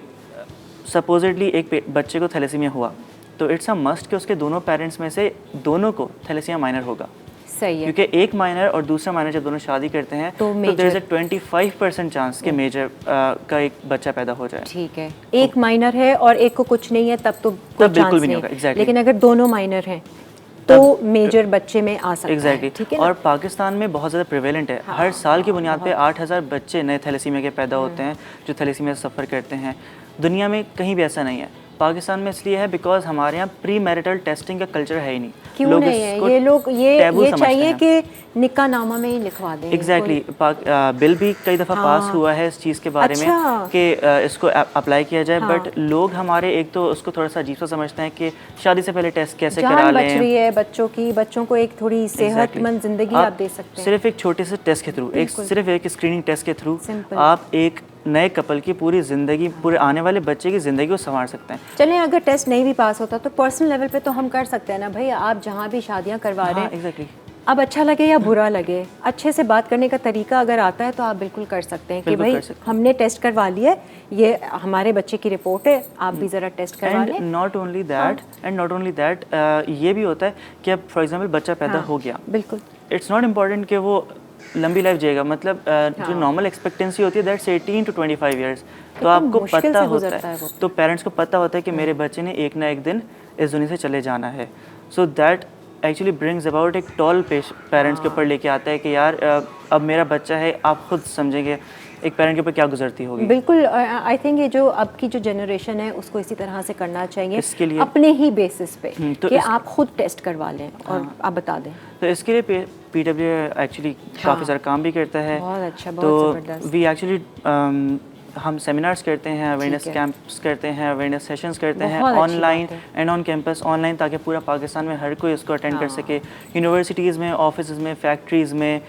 सपोजिटली एक बच्चे को थैलेसीमिया हुआ तो इट्स अ मस्ट कि उसके दोनों पेरेंट्स में से दोनों को थैलेसीमिया माइनर होगा। सही है। क्योंकि एक माइनर और दूसरा माइनर जब दोनों शादी करते हैं तो देयर इज अ 25% चांस कि मेजर का एक बच्चा पैदा हो जाए। ठीक है। एक माइनर है और एक को कुछ नहीं है तब तो कोई बिल्कुल भी नहीं होगा। exactly. लेकिन अगर दोनों माइनर हैं तो मेजर बच्चे में आ सकता exactly. है। ठीक है। और पाकिस्तान में बहुत ज़्यादा प्रिवेलेंट है। हर साल की बुनियाद पे 8000 बच्चे नए थैलेसीमिया के पैदा होते हैं जो थैलेसीमिया से सफ़र करते हैं। दुनिया में कहीं भी ऐसा नहीं है, पाकिस्तान में इसलिए है बिकॉज हमारे यहाँ प्री मैरिटल टेस्टिंग का कल्चर है ही नहीं। क्यों नहीं है? ये लोग ये चाहिए कि निकाह नामा में ही लिखवा दें। एग्जैक्टली। बिल भी कई दफ़ा पास हुआ है इस चीज़ के बारे में कि इसको अप्लाई किया जाए, बट लोग हमारे एक तो उसको थोड़ा सा अजीब सा समझते हैं कि शादी से पहले टेस्ट कैसे करा लें। बच रही है बच्चों की, बच्चों को एक थोड़ी सेहतमंद जिंदगी आप दे सकते हैं सिर्फ एक छोटे से टेस्ट के थ्रू, सिर्फ एक स्क्रीनिंग टेस्ट के थ्रू आप एक नए कपल की पूरी ज़िंदगी, पूरे आने वाले बच्चे की ज़िंदगी को संवार सकते हैं। चलें, अगर टेस्ट नहीं भी पास होता तो पर्सनल लेवल पे तो हम कर सकते हैं ना भाई। आप जहाँ भी शादियाँ करवा रहे हैं, एग्जैक्टली, अब अच्छा लगे या बुरा लगे, अच्छे से बात करने का तरीका अगर आता है तो आप बिल्कुल कर सकते हैं कि भाई हमने टेस्ट करवा लिया, ये हमारे बच्चे की रिपोर्ट है, आप भी ज़रा टेस्ट करवा लें। नॉट ओनली दैट, ये भी होता है कि अब फॉर एग्जांपल बच्चा पैदा हो गया, बिल्कुल इट्स नॉट इम्पॉर्टेंट कि वो लंबी लाइफ जिएगा, मतलब जो नॉर्मल एक्सपेक्टेंसी होती है दैट्स 18 to 25 ईयर्स। तो आपको पता होता है, तो पेरेंट्स को पता होता है कि मेरे बच्चे ने एक ना एक दिन इस दुनिया से चले जाना है। So that actually brings about एक टॉल पेरेंट्स के ऊपर लेके आता है कि यार अब मेरा बच्चा है, आप खुद समझेंगे एक पेरेंट के ऊपर क्या गुजरती होगी। बिल्कुल। आई थिंक ये जो अब की जो जनरेशन है उसको इसी तरह से करना चाहिए, इसके लिए अपने ही बेसिस पे कि आप खुद टेस्ट करवा लें और आप बता दें। तो इसके लिए पीडब्ल्यू एक्चुअली काफ़ी सारा काम भी करता है। बहुत अच्छा, तो बहुत ज़बरदस्त। वी एक्चुअली हम सेमिनार्स करते हैं, अवेयरनेस कैंप्स करते हैं, अवेयरनेस सेशंस करते हैं online and on campus. Online ताकि पूरा पाकिस्तान में हर कोई इसको अटेंड कर सके, यूनिवर्सिटीज़ में, ऑफिस में, फैक्ट्रीज़ में,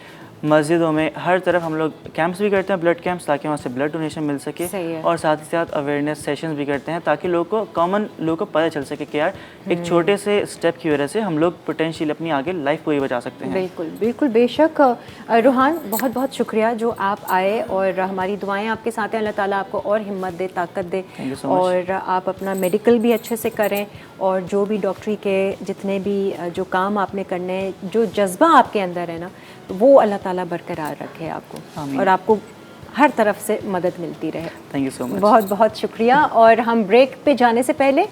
मस्जिदों में, हर तरफ हम लोग कैंप्स भी करते हैं, ब्लड कैंप्स, ताकि वहाँ से ब्लड डोनेशन मिल सके। और साथ ही साथ अवेयरनेस सेशंस भी करते हैं ताकि लोगों को, कॉमन लोगों को पता चल सके कि यार एक छोटे से स्टेप की वजह से हम लोग पोटेंशियल अपनी आगे लाइफ को ही बचा सकते हैं। बिल्कुल बिल्कुल, बेशक। रूहान, बहुत बहुत शुक्रिया जो आप आए, और हमारी दुआएं आपके साथ हैं। अल्लाह ताला आपको और हिम्मत दे, ताकत दे, और आप अपना मेडिकल भी अच्छे से करें, और जो भी डॉक्टरी के जितने भी जो काम आपने करने, जो जज्बा आपके अंदर है ना, वो अल्लाह ताला बरकरार रखे आपको, और आपको हर तरफ से मदद मिलती रहे। Thank you so much. बहुत बहुत शुक्रिया। और हम ब्रेक पे जाने से पहले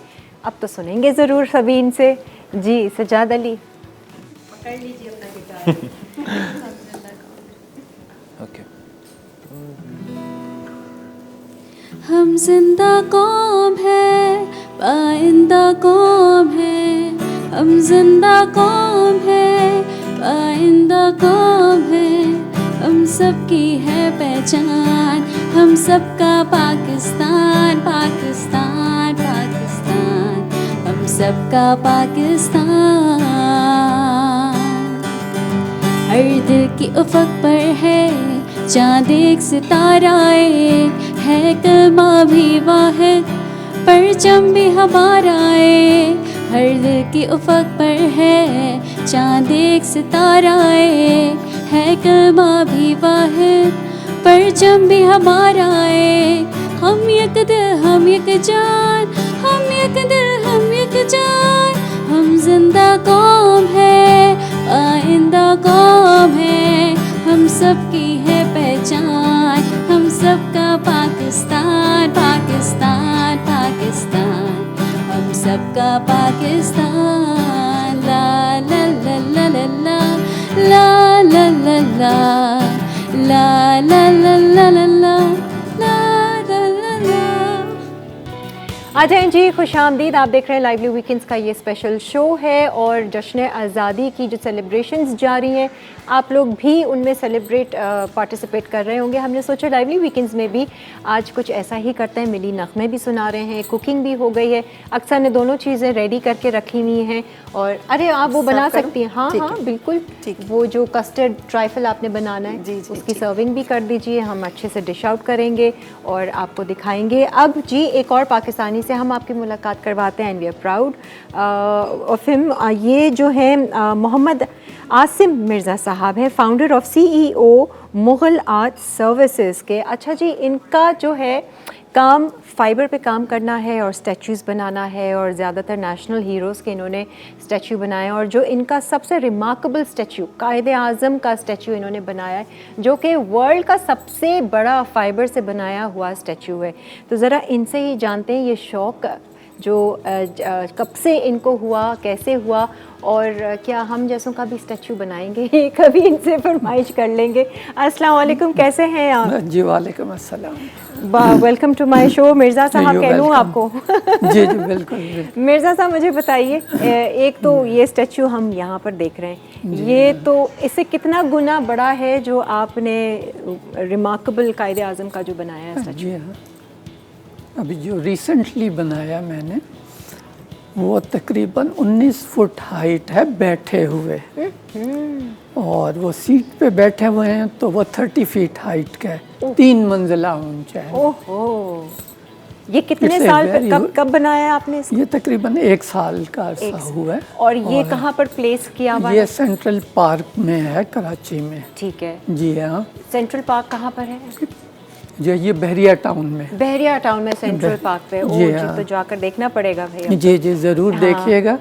अब तो सुनेंगे ज़रूर सबीन से। जी सजाद अली, पकड़ लीजिए अपना गिटार। ओके। हम जिंदा कौम है, पाइंदा कौम है, हम जिंदा कौम है, पाइंदा कौम है, हम सबकी है पहचान, हम सबका पाकिस्तान, पाकिस्तान, पाकिस्तान, हम सबका पाकिस्तान। हर दिल की उफ़क़ पर है चाँद एक सितारा एक, है कलमा भी वाहिद, परचम भी हमारा एक। हर दिल की उफ़क़ पर है चाँद एक सितारा एक, है कलमा भी वाहिद, परचम भी हमारा एक। हम एक दिल, हम एक जान, हम एक दिल, हम एक जान, हम जिंदा कौम है, आइंदा कौम है, हम सबकी है पहचान, हम सबका पाकिस्तान, पाकिस्तान, पाकिस्तान, हम सबका पाकिस्तान। ला ला ला ला ला ला ला ला ला ला ला ला ला ला ला ला। आ जाएं जी, खुशामदीद। आप देख रहे हैं लाइवली वीकेंड्स का ये स्पेशल शो है, और जश्न आज़ादी की जो सेलिब्रेशंस जारी हैं, आप लोग भी उनमें पार्टिसिपेट कर रहे होंगे। हमने सोचा लाइवली वीकेंड्स में भी आज कुछ ऐसा ही करते हैं। मिली नग़मे भी सुना रहे हैं, कुकिंग भी हो गई है, अक्सर ने दोनों चीज़ें रेडी करके रखी हुई हैं। और अरे आप वो बना सकती हैं? हाँ हाँ बिल्कुल, वो जो कस्टर्ड ट्राइफल आपने बनाना है, उसकी सर्विंग भी कर दीजिए, हम अच्छे से डिश आउट करेंगे और आपको दिखाएंगे। अब जी एक और पाकिस्तानी से हम आपकी मुलाकात करवाते हैं, and we are proud of him. ये जो है मोहम्मद आसिम मिर्ज़ा साहब है, founder of CEO Mughal art services के। अच्छा जी, इनका जो है काम फाइबर पे काम करना है और स्टैचूज़ बनाना है, और ज़्यादातर नेशनल हीरोज़ के इन्होंने स्टैचू बनाए, और जो इनका सबसे रिमार्केबल स्टैचू, कायदे आज़म का स्टैचू इन्होंने बनाया है, जो कि वर्ल्ड का सबसे बड़ा फाइबर से बनाया हुआ स्टैचू है। तो ज़रा इनसे ही जानते हैं ये शौक़ जो कब से इनको हुआ, कैसे हुआ, और क्या हम जैसों का भी स्टैचू बनाएंगे कभी इनसे फरमाइश कर लेंगे। अस्सलाम वालेकुम, कैसे हैं आप? जी वालेकुम अस्सलाम। Welcome to my show. Mirza साहब कह लूँ आपको? जी जी बिल्कुल। मिर्ज़ा साहब मुझे बताइए, एक तो ये स्टैचू हम यहाँ पर देख रहे हैं, ये तो इससे कितना गुना बड़ा है जो आपने रिमार्केबल कायदे आज़म का जो बनाया है स्टैचू? जी हाँ, अभी जो रिसेंटली बनाया मैंने, वो तकरीबन 19 फुट हाइट है बैठे हुए, और वो सीट पे बैठे हुए हैं तो वो 30 फीट हाइट का है, 3 मंजिला ऊंचा है। ओहो, ये कितने साल कब बनाया है आपने इसको? ये तकरीबन 1 साल का अर्सा हुआ है। और ये कहाँ पर प्लेस किया हुआ है? ये सेंट्रल पार्क में है, कराची में। ठीक है जी हाँ। सेंट्रल पार्क कहाँ पर है? जो ये बहरिया टाउन में। बहरिया टाउन में सेंट्रल पार्क पे। जी जी, तो जाकर देखना पड़ेगा भैया। जी जी ज़रूर देखिएगा।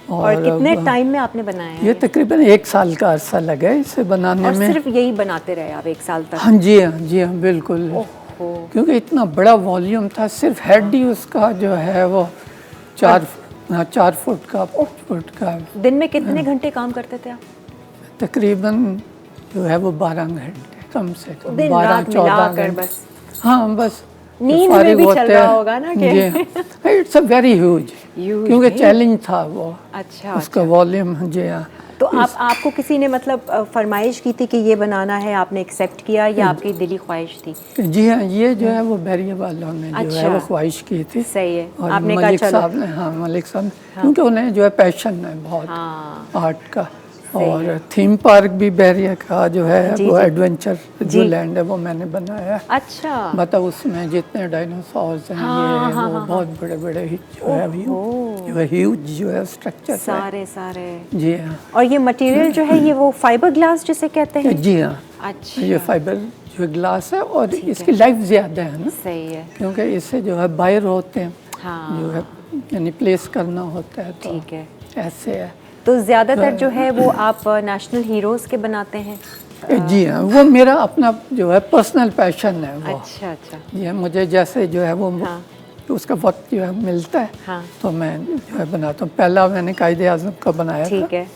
और कितने टाइम में आपने बनाया है? ये तकरीबन 1 साल का अर्सा लगा है इसे बनाने और में। सिर्फ यही बनाते रहे आप 1 साल तक? हाँ जी हाँ, जी हाँ बिल्कुल। क्योंकि इतना बड़ा वॉल्यूम था, सिर्फ हेड ही उसका जो है वो 4 फुट का, 5 फुट का। दिन में कितने घंटे काम करते थे आप? तकरीबन जो है वो 12 घंटे कम से कम, दिन 12-14 घंटे बस। हाँ बस नींद में भी चल रहा होगा ना? इट्स अ वेरी ह्यूज, क्योंकि चैलेंज था वो। अच्छा, उसका वॉल्यूम। जी हाँ। तो आपको किसी ने मतलब फरमाइश की थी कि ये बनाना है, आपने एक्सेप्ट किया, या आपकी दिली ख्वाहिश थी? जी हाँ, ये जो है वो बहरिया वालों ने जो है वो ख्वाहिश की थी। सही है। और आपने मलिक कहा चलो। साहब ने, हाँ मलिक साहब, क्योंकि उन्हें जो है पैशन है बहुत आर्ट का, और थीम पार्क भी बहरिया का जो है जी, वो जी। एडवेंचर जो लैंड है वो मैंने बनाया है। अच्छा। मतलब उसमें जितने डायनासोर्स हैं हाँ, ये हाँ, वो हाँ, बहुत बड़े बड़े जो है जो है ह्यूज जो है स्ट्रक्चर है। सारे सारे। जी हाँ। और ये मटेरियल जो है ये वो फाइबर ग्लास जिसे कहते हैं? जी हाँ। अच्छा। ये फाइबर जो ग्लास है और ठीक इसकी है। लाइफ ज़्यादा है ना, सही है। क्योंकि इससे जो है बाहर होते हैं हाँ। जो है यानी प्लेस करना होता है तो ठीक है। ऐसे है। तो ज़्यादातर जो है वो आप नेशनल हीरोज़ के बनाते हैं? जी हाँ, वो मेरा अपना जो है पर्सनल पैशन है वो। अच्छा अच्छा। जी हाँ, मुझे जैसे जो है वो हाँ। उसका वक्त जो है मिलता है हाँ। तो मैं जो है बनाता हूँ। पहला मैंने कायदे आज़म का बनाया था ठीक है।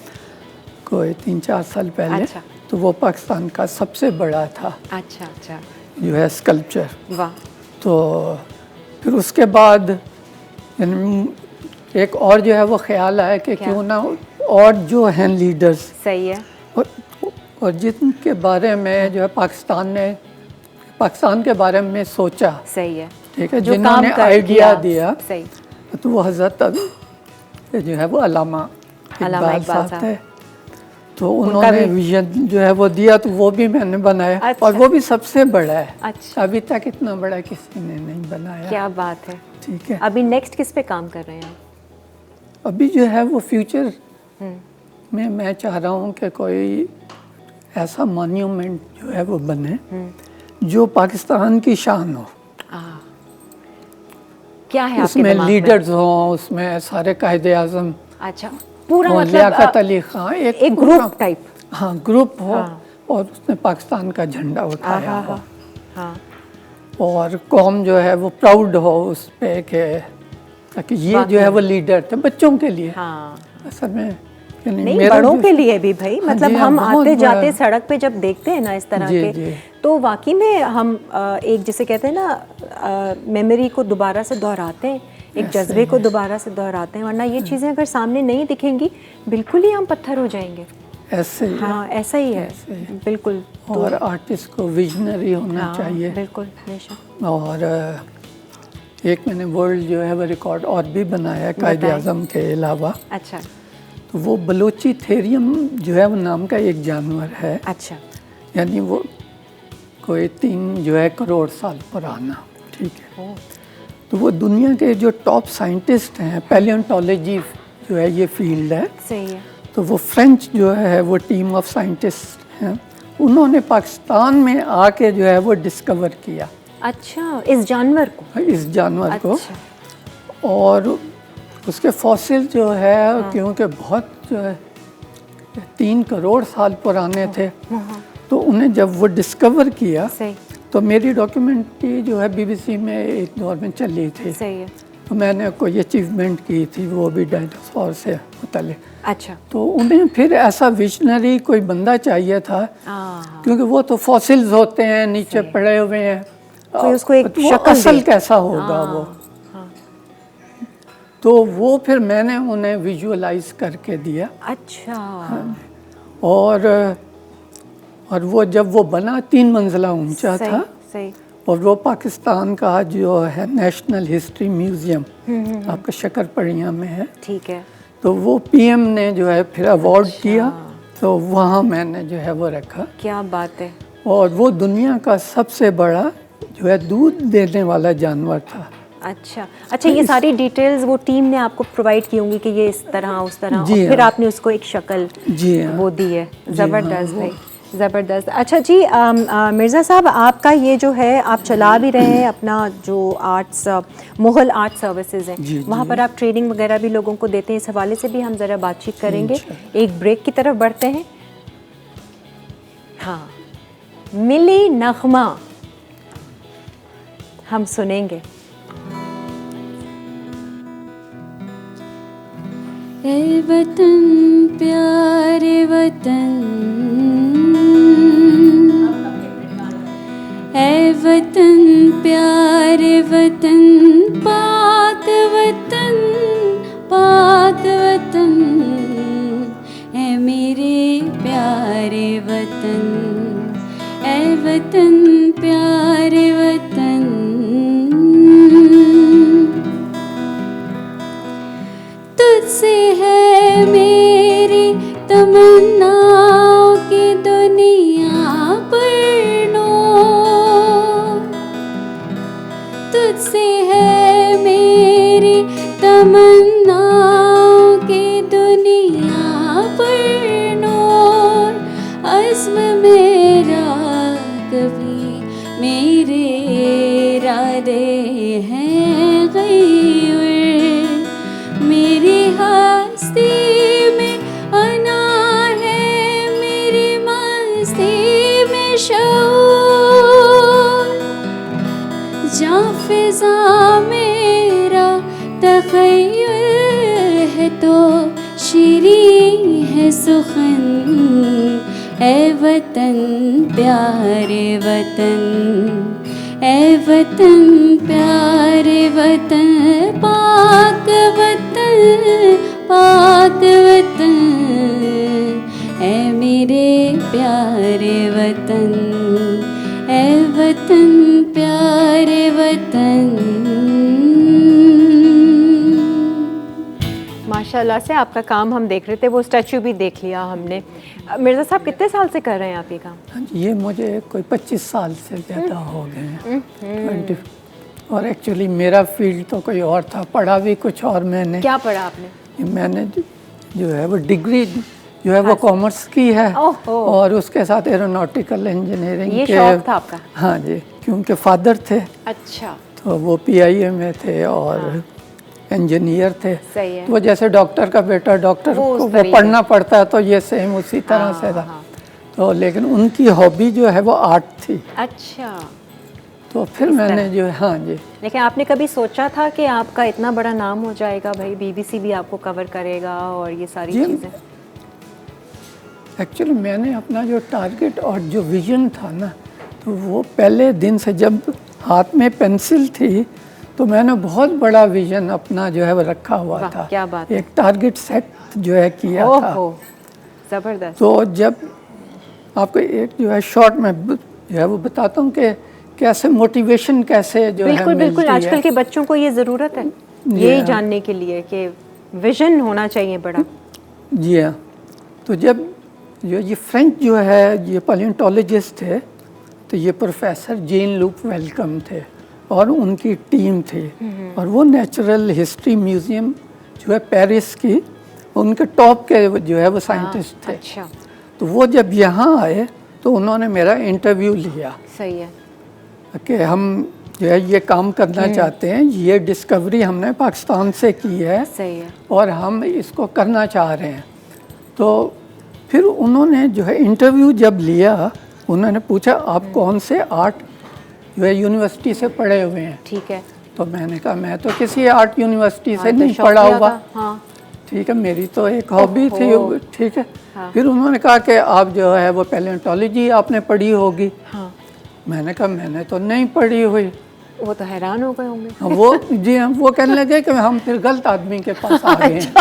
कोई 3-4 साल पहले। अच्छा। तो वो पाकिस्तान का सबसे बड़ा था अच्छा अच्छा। जो है स्कल्पचर। वाह। तो फिर उसके बाद यानी एक और जो है वो ख्याल आया कि क्या? क्यों ना और जो हैं लीडर्स सही है। और जिनके बारे में जो है पाकिस्तान ने पाकिस्तान के बारे में सोचा, सही है। ठीक है, जो जिन्होंने काम कर आइडिया दिया सही। तो वो हज़रत जो है वो अलामा इकबाल इकबाल साहब थे। तो उन्होंने विजन जो है वो दिया तो वो भी मैंने बनाया। अच्छा। और वो भी सबसे बड़ा है। अच्छा। अभी तक इतना बड़ा किसी ने नहीं बनाया। क्या बात है। ठीक है। अभी नेक्स्ट किस पे काम कर रहे हैं आप? अभी जो है वो फ्यूचर में मैं चाह रहा हूँ कि कोई ऐसा मॉन्यूमेंट जो है वो बने जो पाकिस्तान की शान हो। क्या है आपके उसमें दिमाग में? लीडर्स हों, उसमें सारे कायदे आज़म, अच्छा पूरा लियाकत मतलब अली खान, एक ग्रुप टाइप। हाँ ग्रुप हो। हाँ। और उसने पाकिस्तान का झंडा उठाया हो। हाँ। और कौम जो है वो प्राउड हो उस पे कि ताकि ये जो है वो लीडर थे बच्चों के लिए। हाँ। असल में यानी नहीं मेरा बड़ों जो- के लिए भी भाई, हाँ मतलब जी, हाँ, हम बहुत आते जाते बड़ा। सड़क पे जब देखते हैं ना इस तरह जी, के जी। तो वाकई में हम एक जिसे कहते हैं ना मेमोरी को दोबारा से दोहराते हैं, एक जज्बे को दोबारा से दोहराते हैं। वरना ये चीज़ें अगर सामने नहीं दिखेंगी बिल्कुल ही हम पत्थर हो जाएंगे। ऐसे ही है। हाँ ऐसा ही है ऐसे ही। बिल्कुल। और आर्टिस्ट को विजनरी होना हाँ, चाहिए। बिल्कुल बेशक। और एक मैंने वर्ल्ड जो है वो रिकॉर्ड और भी बनाया है कायदे आज़म के अलावा। अच्छा तो वो बलोची थेरियम जो है वो नाम का एक जानवर है। अच्छा। यानी वो कोई 3 जो है करोड़ साल पुराना। ठीक है। तो वो दुनिया के जो टॉप साइंटिस्ट हैं, पैलियोंटोलॉजी जो है ये फील्ड है। सही है। तो वो फ्रेंच जो है वो टीम ऑफ साइंटिस्ट हैं, उन्होंने पाकिस्तान में आके जो है वो डिस्कवर किया। अच्छा इस जानवर को? इस जानवर को। अच्छा। और उसके फॉसिल जो है क्योंकि बहुत जो है 3 करोड़ साल पुराने थे तो उन्हें जब वो डिस्कवर किया सही। तो मेरी डॉक्यूमेंट्री जो है BBC में एक दौर में चली थी। सही है। तो मैंने कोई अचीवमेंट की थी वो भी डायनासोर से मुतल्लिक़। अच्छा। तो उन्हें फिर ऐसा विजनरी कोई बंदा चाहिए था क्योंकि वो तो फॉसिल्स होते हैं नीचे पड़े हुए हैं। कोई उसको एक वो शक्ल असल दे। कैसा होगा वो। तो वो फिर मैंने उन्हें विजुअलाइज करके दिया। अच्छा। और वो जब वो बना 3 मंजिला ऊंचा सही, था। सही। और वो पाकिस्तान का जो है नेशनल हिस्ट्री म्यूजियम आपका शकरपड़िया में है। ठीक है। तो वो PM ने जो है फिर अवार्ड किया तो वहाँ मैंने जो है वो रखा। क्या बात है। और वो दुनिया का सबसे बड़ा जो है दूध देने वाला जानवर था। अच्छा अच्छा। ये सारी डिटेल्स वो टीम ने आपको प्रोवाइड की होंगी कि ये इस तरह उस तरह और फिर आपने उसको एक शक्ल वो दी है। ज़बरदस्त भाई ज़बरदस्त। अच्छा जी मिर्ज़ा साहब आपका ये जो है आप चला भी रहे हैं अपना जो आर्ट्स मुग़ल आर्ट सर्विसेज हैं वहाँ पर आप ट्रेनिंग वगैरह भी लोगों को देते हैं। इस हवाले से भी हम ज़रा बातचीत करेंगे। एक ब्रेक की तरफ बढ़ते हैं। हाँ मिली नग़मा हम सुनेंगे। ए वतन प्यारे वतन, ए वतन प्यारे वतन, पाक वतन, पाक वतन, ए मेरे प्यारे वतन, ए वतन प्यारे वतन। तुझसे है मेरी तमन्ना, तारे हैं गयूर, मेरी हस्ती में अना है, मेरी मस्ती में शऊर, जहाँ फिजा मेरा तख़य्युल है तो शीरीं है सुखन, ए वतन प्यारे वतन, ए वतन प्यारे वतन, पाक वतन, पाक वतन, ए मेरे प्यारे वतन, ए वतन प्यारे वतन। माशाल्लाह से आपका काम हम देख रहे थे, वो स्टैचू भी देख लिया हमने। मिर्ज़ा साहब कितने साल से कर रहे हैं आप ये काम? ये मुझे कोई 25 साल से ज़्यादा हो गए हैं, 20। और एक्चुअली मेरा फील्ड तो कोई और था, पढ़ा भी कुछ और मैंने। क्या पढ़ा आपने? मैंने जो है वो डिग्री जो है वो कॉमर्स की है, और उसके साथ एरोनॉटिकल इंजीनियरिंग। ये शौक था आपका? हाँ जी, क्योंकि फादर थे। अच्छा। तो वो PIA में थे और इंजीनियर थे। सही है। तो जैसे डॉक्टर का बेटा, डॉक्टर को वो पढ़ना पड़ता है, तो ये सेम उसी तरह से था। तो लेकिन उनकी हॉबी जो है वो आर्ट थी। अच्छा। तो फिर मैंने जो, हाँ जी। लेकिन आपने कभी सोचा था कि आपका इतना बड़ा नाम हो जाएगा, भाई BBC भी आपको कवर करेगा और ये सारी चीज़ें? एक्चुअली मैंने अपना जो टारगेट और जो विजन था ना, तो वो पहले दिन से, जब हाथ में पेंसिल थी, तो मैंने बहुत बड़ा विजन अपना जो है वो रखा हुआ था। क्या बात है। एक टारगेट सेट जो है किया था। ज़बरदस्त। तो जब आपको एक जो है शॉर्ट में जो है वो बताता हूँ कि कैसे मोटिवेशन कैसे जो है बिल्कुल बिल्कुल, आजकल के बच्चों को ये ज़रूरत है यही जानने के लिए कि विजन होना चाहिए बड़ा। जी हाँ। तो जब ये फ्रेंच जो है ये पैलियोंटोलॉजिस्ट थे, तो ये प्रोफेसर जेन लूक वेलकम थे और उनकी टीम थी, और वो नेचुरल हिस्ट्री म्यूज़ियम जो है पेरिस की, उनके टॉप के जो है वो साइंटिस्ट थे। अच्छा। तो वो जब यहाँ आए तो उन्होंने मेरा इंटरव्यू लिया। सही है। कि हम जो है ये काम करना चाहते हैं, ये डिस्कवरी हमने पाकिस्तान से की है। सही है। और हम इसको करना चाह रहे हैं। तो फिर उन्होंने जो है इंटरव्यू जब लिया, उन्होंने पूछा आप कौन से आर्ट जो है यूनिवर्सिटी से पढ़े हुए हैं। ठीक है। तो मैंने कहा मैं तो किसी आर्ट यूनिवर्सिटी से नहीं पढ़ा हुआ। हाँ। ठीक है, मेरी तो एक हॉबी थी। ठीक है। फिर उन्होंने कहा कि आप जो है वो पैलियोंटोलॉजी आपने पढ़ी होगी। हाँ। मैंने कहा मैंने तो नहीं पढ़ी हुई। वो तो हैरान हो गए होंगे। वो जी हम वो कहने लगे कि हम फिर गलत आदमी के पास आ गए हैं।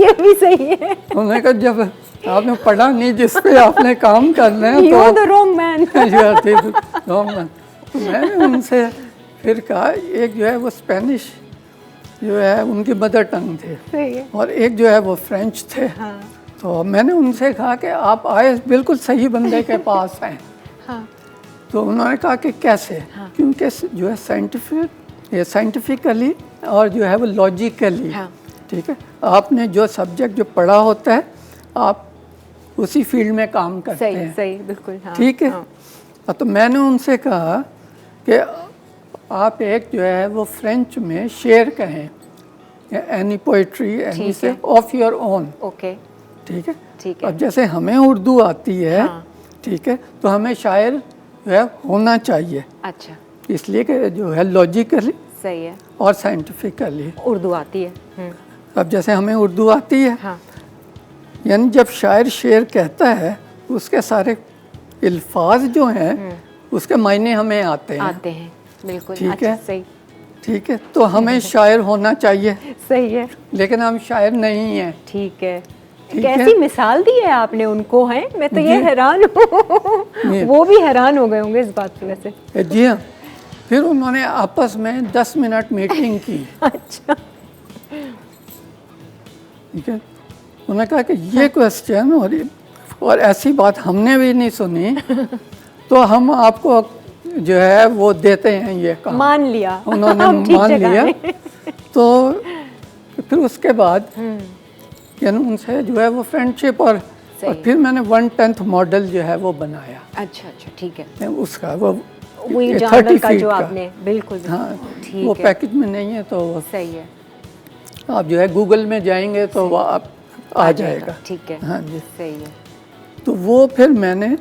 ये भी सही है। उन्होंने कहा जब आपने पढ़ा नहीं जिस पे आपने काम करना है, You are the wrong man। wrong man। तो मैंने उनसे फिर कहा, एक जो है वो स्पेनिश जो है उनकी मदर टंग थे, और एक जो है वो फ्रेंच थे। हाँ। तो मैंने उनसे कहा कि आप आए बिल्कुल सही बंदे के पास हैं। हाँ। तो उन्होंने कहा कि कैसे? हाँ। क्योंकि जो है साइंटिफिकली और जो है वो लॉजिकली। हाँ। ठीक है, आपने जो सब्जेक्ट जो पढ़ा होता है आप उसी फील्ड में काम करते हैं। सही बिल्कुल। हाँ। ठीक है। हाँ। तो मैंने उनसे कहा कि आप एक जो है वो फ्रेंच में शेर कहें, एनी पोइट्री एनी से ऑफ योर ओन। ओके। ठीक है। ठीक है। अब जैसे हमें उर्दू आती है। हाँ। ठीक है, तो हमें शायर जो है होना चाहिए। अच्छा। इसलिए कि जो है लॉजिकली सही है और साइंटिफिकली उर्दू आती है। अब जैसे हमें उर्दू आती है। हाँ। यानी जब शायर शेर कहता है, उसके सारे अल्फाज जो हैं उसके मायने हमें आते हैं। बिल्कुल। ठीक अच्छा, है। सही। ठीक है, तो हमें शायर होना चाहिए। सही है। लेकिन हम शायर नहीं हैं। ठीक है। कैसी मिसाल दी है आपने उनको, हैं? मैं तो ये हैरान हूँ। वो भी हैरान हो गए होंगे इस बात की वजह से। जी हाँ। फिर उन्होंने आपस में 10 मिनट मीटिंग की। अच्छा। ठीक है, उन्होंने कहा कि ये क्वेश्चन और ऐसी बात हमने भी नहीं सुनी, तो हम आपको जो है वो देते हैं ये काम। मान लिया उन्होंने मान लिया। तो फिर उसके बाद यानी उनसे जो है वो फ्रेंडशिप और और फिर मैंने 1/10 मॉडल जो है वो बनाया। अच्छा अच्छा, ठीक है। उसका वो वही 30 जानवर का फीट जो का। आपने, बिल्कुल हाँ, ठीक वो है। पैकेज में नहीं है तो सही है, आप जो है गूगल में जाएंगे तो वो आप आ जाएगा। ठीक है, हाँ जी। सही है। तो वो फिर मैंने,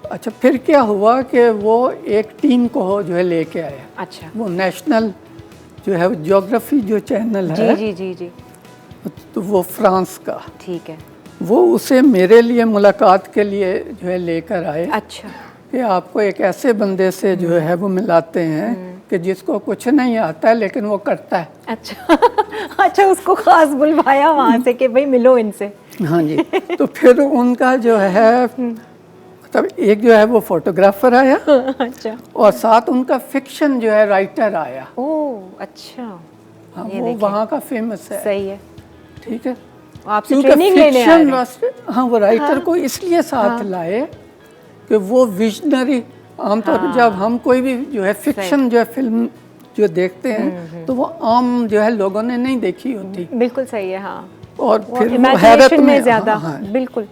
अच्छा फिर क्या हुआ कि वो एक टीम को जो है लेके आया। अच्छा, वो नेशनल जो है ज्योग्राफी जो चैनल जी है, जी जी जी, तो वो फ्रांस का, ठीक है। वो उसे मेरे लिए मुलाकात के लिए जो है लेकर आए अच्छा, कि आपको एक ऐसे बंदे से जो है वो मिलाते हैं कि जिसको कुछ नहीं आता है लेकिन वो करता है। अच्छा अच्छा, उसको खास बुलवाया वहाँ से कि भाई मिलो इनसे। हाँ जी। तो फिर उनका जो है मतलब एक जो है वो फोटोग्राफर आया अच्छा, और साथ उनका फिक्शन जो है राइटर आया। ओह अच्छा, हाँ, ये वो देखें। वहाँ का फेमस है। सही है। ठीक है। आपसे क्योंकि ट्रेनिंग लेने आए फिक्शन हैं। वास्ते, हाँ, वो राइटर को इसलिए साथ लाए कि वो विजनरी, आमतौर पर जब हम कोई भी जो है फिक्शन जो है फिल्म जो देखते हैं तो वो आम जो है लोगों ने नहीं देखी होती, बिल्कुल सही है, हाँ। और वो फिर वो हैरत इमेजिनेशन में में ज्यादा, हाँ, बिल्कुल।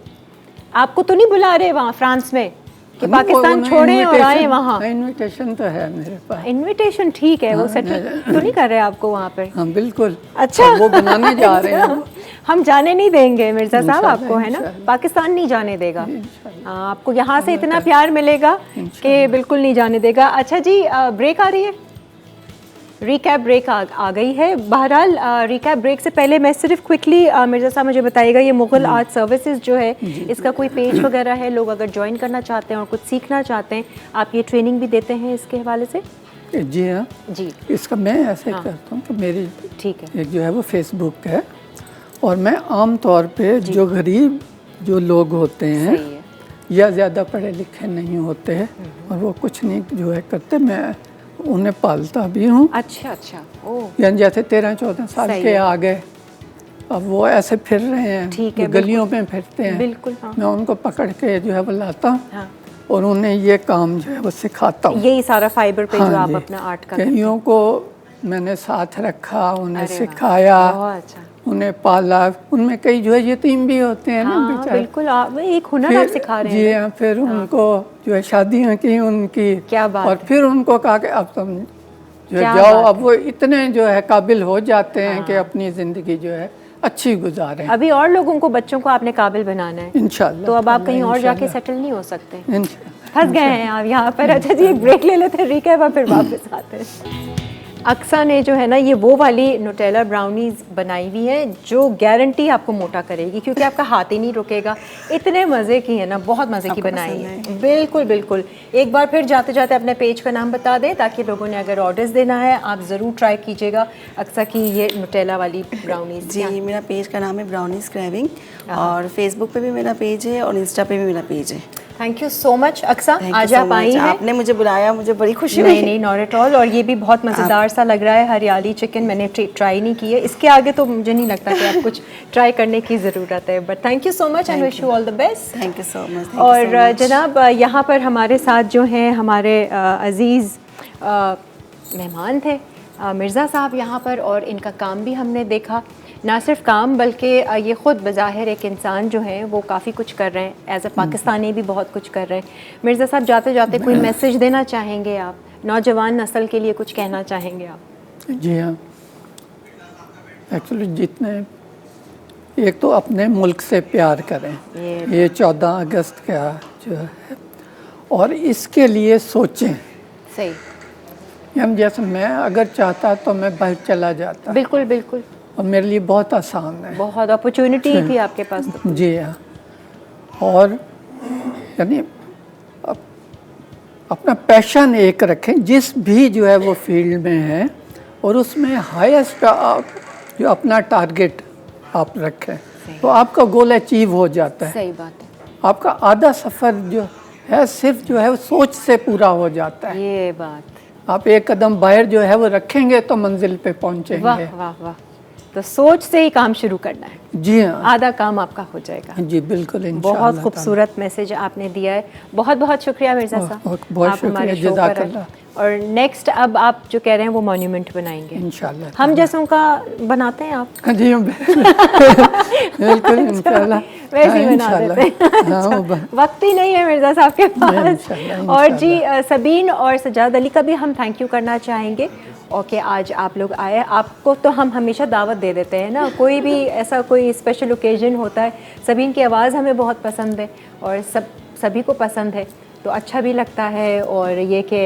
आपको तो नहीं बुला रहे वहाँ फ्रांस में कि नहीं, पाकिस्तान वो छोड़े और आए invitation- वहाँ? इनविटेशन तो है मेरे पास। इनविटेशन ठीक है, वो हाँ, सेटल तो नहीं कर रहे आपको वहाँ पे? हाँ बिल्कुल। अच्छा, और वो बनाने जा रहे हैं। हम जाने नहीं देंगे मिर्जा साहब इंशाल्लाह, आपको, है ना? इंशाल्लाह। पाकिस्तान नहीं जाने देगा। इंशाल्लाह। हाँ, आपको यहाँ से इतना प्यार मिलेगा कि बिल्कुल नहीं जाने देगा। अच्छा जी, ब्रेक आ रही है, रिकैप ब्रेक आ गई है। बहरहाल रिकैप ब्रेक से पहले मैं सिर्फ क्विकली मिर्ज़ा साहब मुझे बताइएगा, ये मुग़ल आर्ट सर्विसेज जो है इसका कोई पेज वगैरह है? लोग अगर ज्वाइन करना चाहते हैं और कुछ सीखना चाहते हैं, आप ये ट्रेनिंग भी देते हैं इसके हवाले से? जी हाँ जी, इसका मैं ऐसे करता हूँ कि मेरी ठीक है। एक जो है वो फेसबुक है और मैं आम तौर पे जो गरीब जो लोग होते हैं सही है। या ज़्यादा पढ़े लिखे नहीं होते हैं और वो कुछ नहीं जो है करते, मैं उन्हें पालता भी हूँ। अच्छा अच्छा, ओह यानी जैसे 13-14 साल सही के है। आ गए, अब वो ऐसे फिर रहे हैं, ठीक है, गलियों में फिरते हैं, बिल्कुल, हाँ। मैं उनको पकड़ के जो है वो लाता हूँ हाँ, और उन्हें ये काम जो है वो सिखाता हूँ। यही सारा फाइबर पे जो आप जी। अपना आर्ट करते हैं। कईयों को मैंने साथ रखा, उन्हें अरे वाह, सिखाया, बहुत अच्छा। उन्हें पाला। उनमें कई जो है यतीम भी होते हैं ना हाँ, बेचारे। बिल्कुल, आप एक हुनर आप सिखा रहे जी हैं। हाँ, फिर उनको जो है शादियाँ की उनकी, क्या बात और है। फिर उनको कहा कि अब तुम जो क्या जाओ, बात अब वो इतने जो है काबिल हो जाते हैं कि अपनी ज़िंदगी जो है अच्छी गुजारें। अभी और लोगों को, बच्चों को आपने काबिल बनाना है, इंशाल्लाह। तो अब आप कहीं और जाके इंशाल्लाह। सेटल नहीं हो सकते, इंशाल्लाह। फंस गए हैं आप यहाँ पर। अच्छा जी, एक ब्रेक ले लेते हैं, रिकैप और फिर वापस आते हैं। अक्सा ने जो है ना ये वो वाली न्यूटेला ब्राउनीज बनाई हुई है जो गारंटी आपको मोटा करेगी, क्योंकि आपका हाथ ही नहीं रुकेगा। इतने मज़े की है ना, बहुत मज़े की बनाई है। बिल्कुल बिल्कुल। एक बार फिर जाते जाते अपने पेज का नाम बता दें ताकि लोगों ने अगर ऑर्डर्स देना है आप ज़रूर ट्राई कीजिएगा अक्सा की ये न्यूटेला वाली ब्राउनीज। जी, मेरा पेज का नाम है ब्राउनीज क्रेविंग और फेसबुक पे भी मेरा पेज है और इंस्टा पे भी मेरा पेज है। Thank you so much Aqsa, Thank you आज so आप आई much। हैं। आपने मुझे बुलाया, मुझे बड़ी खुशी नहीं हुई। नहीं, नॉट एट ऑल। और ये भी बहुत मज़ेदार सा लग रहा है, हरियाली चिकन मैंने ट्राई नहीं की है। इसके आगे तो मुझे नहीं लगता कि आप कुछ ट्राई करने की ज़रूरत है। But thank you so much and wish you all the best. Thank you so much. और जनाब यहाँ पर हमारे साथ जो हैं हमारे अज़ीज़ मेहमान थे मिर्ज़ा साहब यहाँ पर, और इनका काम भी हमने देखा। ना सिर्फ काम बल्कि ये ख़ुद बज़ाहिर एक इंसान जो है वो काफ़ी कुछ कर रहे हैं, एज अ पाकिस्तानी भी बहुत कुछ कर रहे हैं। मिर्ज़ा साहब जाते जाते कोई मैसेज देना चाहेंगे आप, नौजवान नस्ल के लिए कुछ कहना चाहेंगे आप? जी हाँ, एक्चुअली जितने, एक तो अपने मुल्क से प्यार करें, ये 14 अगस्त का जो है, और इसके लिए सोचें। सही। हम जैसे मैं अगर चाहता तो मैं बाहर चला जाता, बिल्कुल बिल्कुल, और मेरे लिए बहुत आसान है। बहुत अपॉर्चुनिटी थी आपके पास तो। जी हाँ, और यानी अपना पैशन एक रखें जिस भी जो है वो फील्ड में है, और उसमें हाईएस्ट जो अपना टारगेट आप रखें तो आपका गोल अचीव हो जाता है। सही बात है, आपका आधा सफ़र जो है सिर्फ जो है वो सोच से पूरा हो जाता है। ये बात। आप एक कदम बाहर जो है वो रखेंगे तो मंजिल पे पहुंचेंगे। वाह वाह वाह, तो सोच से ही काम शुरू करना है। जी हाँ, आधा काम आपका हो जाएगा। जी बिल्कुल, इंशाअल्लाह। बहुत खूबसूरत मैसेज आपने दिया है, बहुत बहुत शुक्रिया मिर्ज़ा साहब। बहुत शुक्रिया, जज़ाकल्लाह। और नेक्स्ट अब आप जो कह रहे हैं वो मॉन्यूमेंट बनाएंगे इंशाल्लाह। हम जैसों का बनाते हैं आप? जी बिल्कुल इंशाल्लाह, वैसे ही बना देते हैं। अच्छा, वक्त ही नहीं है मिर्ज़ा साहब के पास। और जी सबीन और सजाद अली का भी हम थैंक यू करना चाहेंगे और कि आज आप लोग आए। आपको तो हम हमेशा दावत दे देते हैं ना, कोई भी ऐसा कोई स्पेशल ओकेजन होता है। सबीन की आवाज़ हमें बहुत पसंद है और सभी को पसंद है, तो अच्छा भी लगता है। और ये कि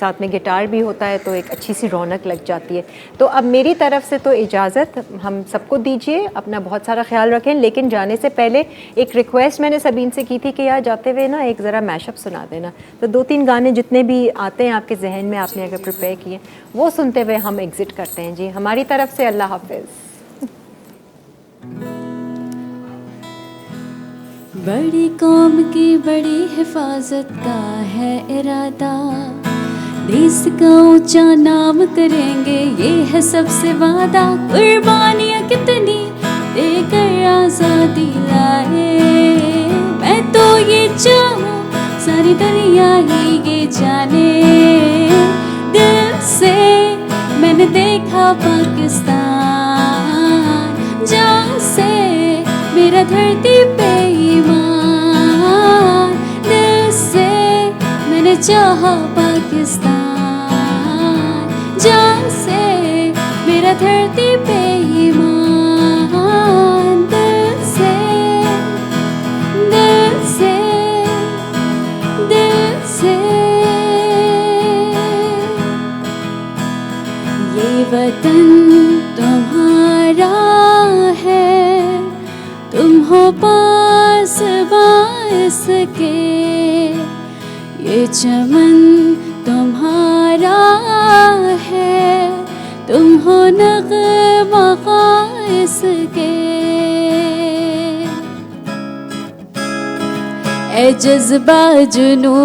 साथ में गिटार भी होता है तो एक अच्छी सी रौनक लग जाती है। तो अब मेरी तरफ से तो इजाज़त हम सबको दीजिए, अपना बहुत सारा ख्याल रखें। लेकिन जाने से पहले एक रिक्वेस्ट मैंने सबीन से की थी कि यार जाते हुए ना एक ज़रा मैशअप सुना देना। तो 2-3 गाने जितने भी आते हैं आपके जहन में, आपने अगर प्रिपेयर किए, वो सुनते हुए हम एग्ज़िट करते हैं। जी हमारी तरफ से अल्लाह हाफ़िज़। बड़ी कौम की बड़ी हिफाजत का है इरादा, देश का ऊंचा नाम करेंगे ये है सबसे वादा। कुर्बानियाँ कितनी देकर आज़ादी लाए, मैं तो ये चाहूँ सारी दुनिया ही ये जाने। दिल से मैंने देखा पाकिस्तान, जहाँ से मेरा धरती पे ईमान। दिल से मैंने चाहा पाकिस्तान, जहाँ से मेरा धरती पे ईमान। दिल से दिल से दिल से ये वतन तुम्हारा है, तुम हो पास बास के। ये चमन तुम्हारा है, तुम हो नग़मा ख़ाइस के। ए जज्बा जुनू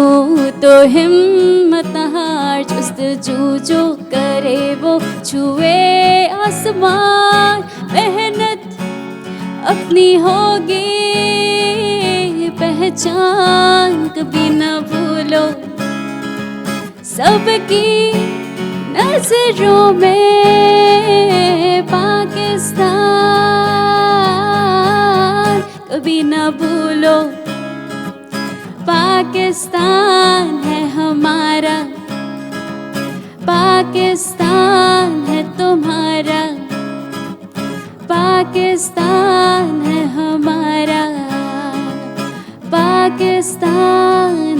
तो हिम्मत हार, जस्तजू जो करे वो छुए आसमान। मेहनत अपनी होगी पहचान, कभी न भूलो सबकी नजरों में पाकिस्तान। कभी न भूलो पाकिस्तान है हमारा, पाकिस्तान है तुम्हारा, पाकिस्तान है हमारा, पाकिस्तान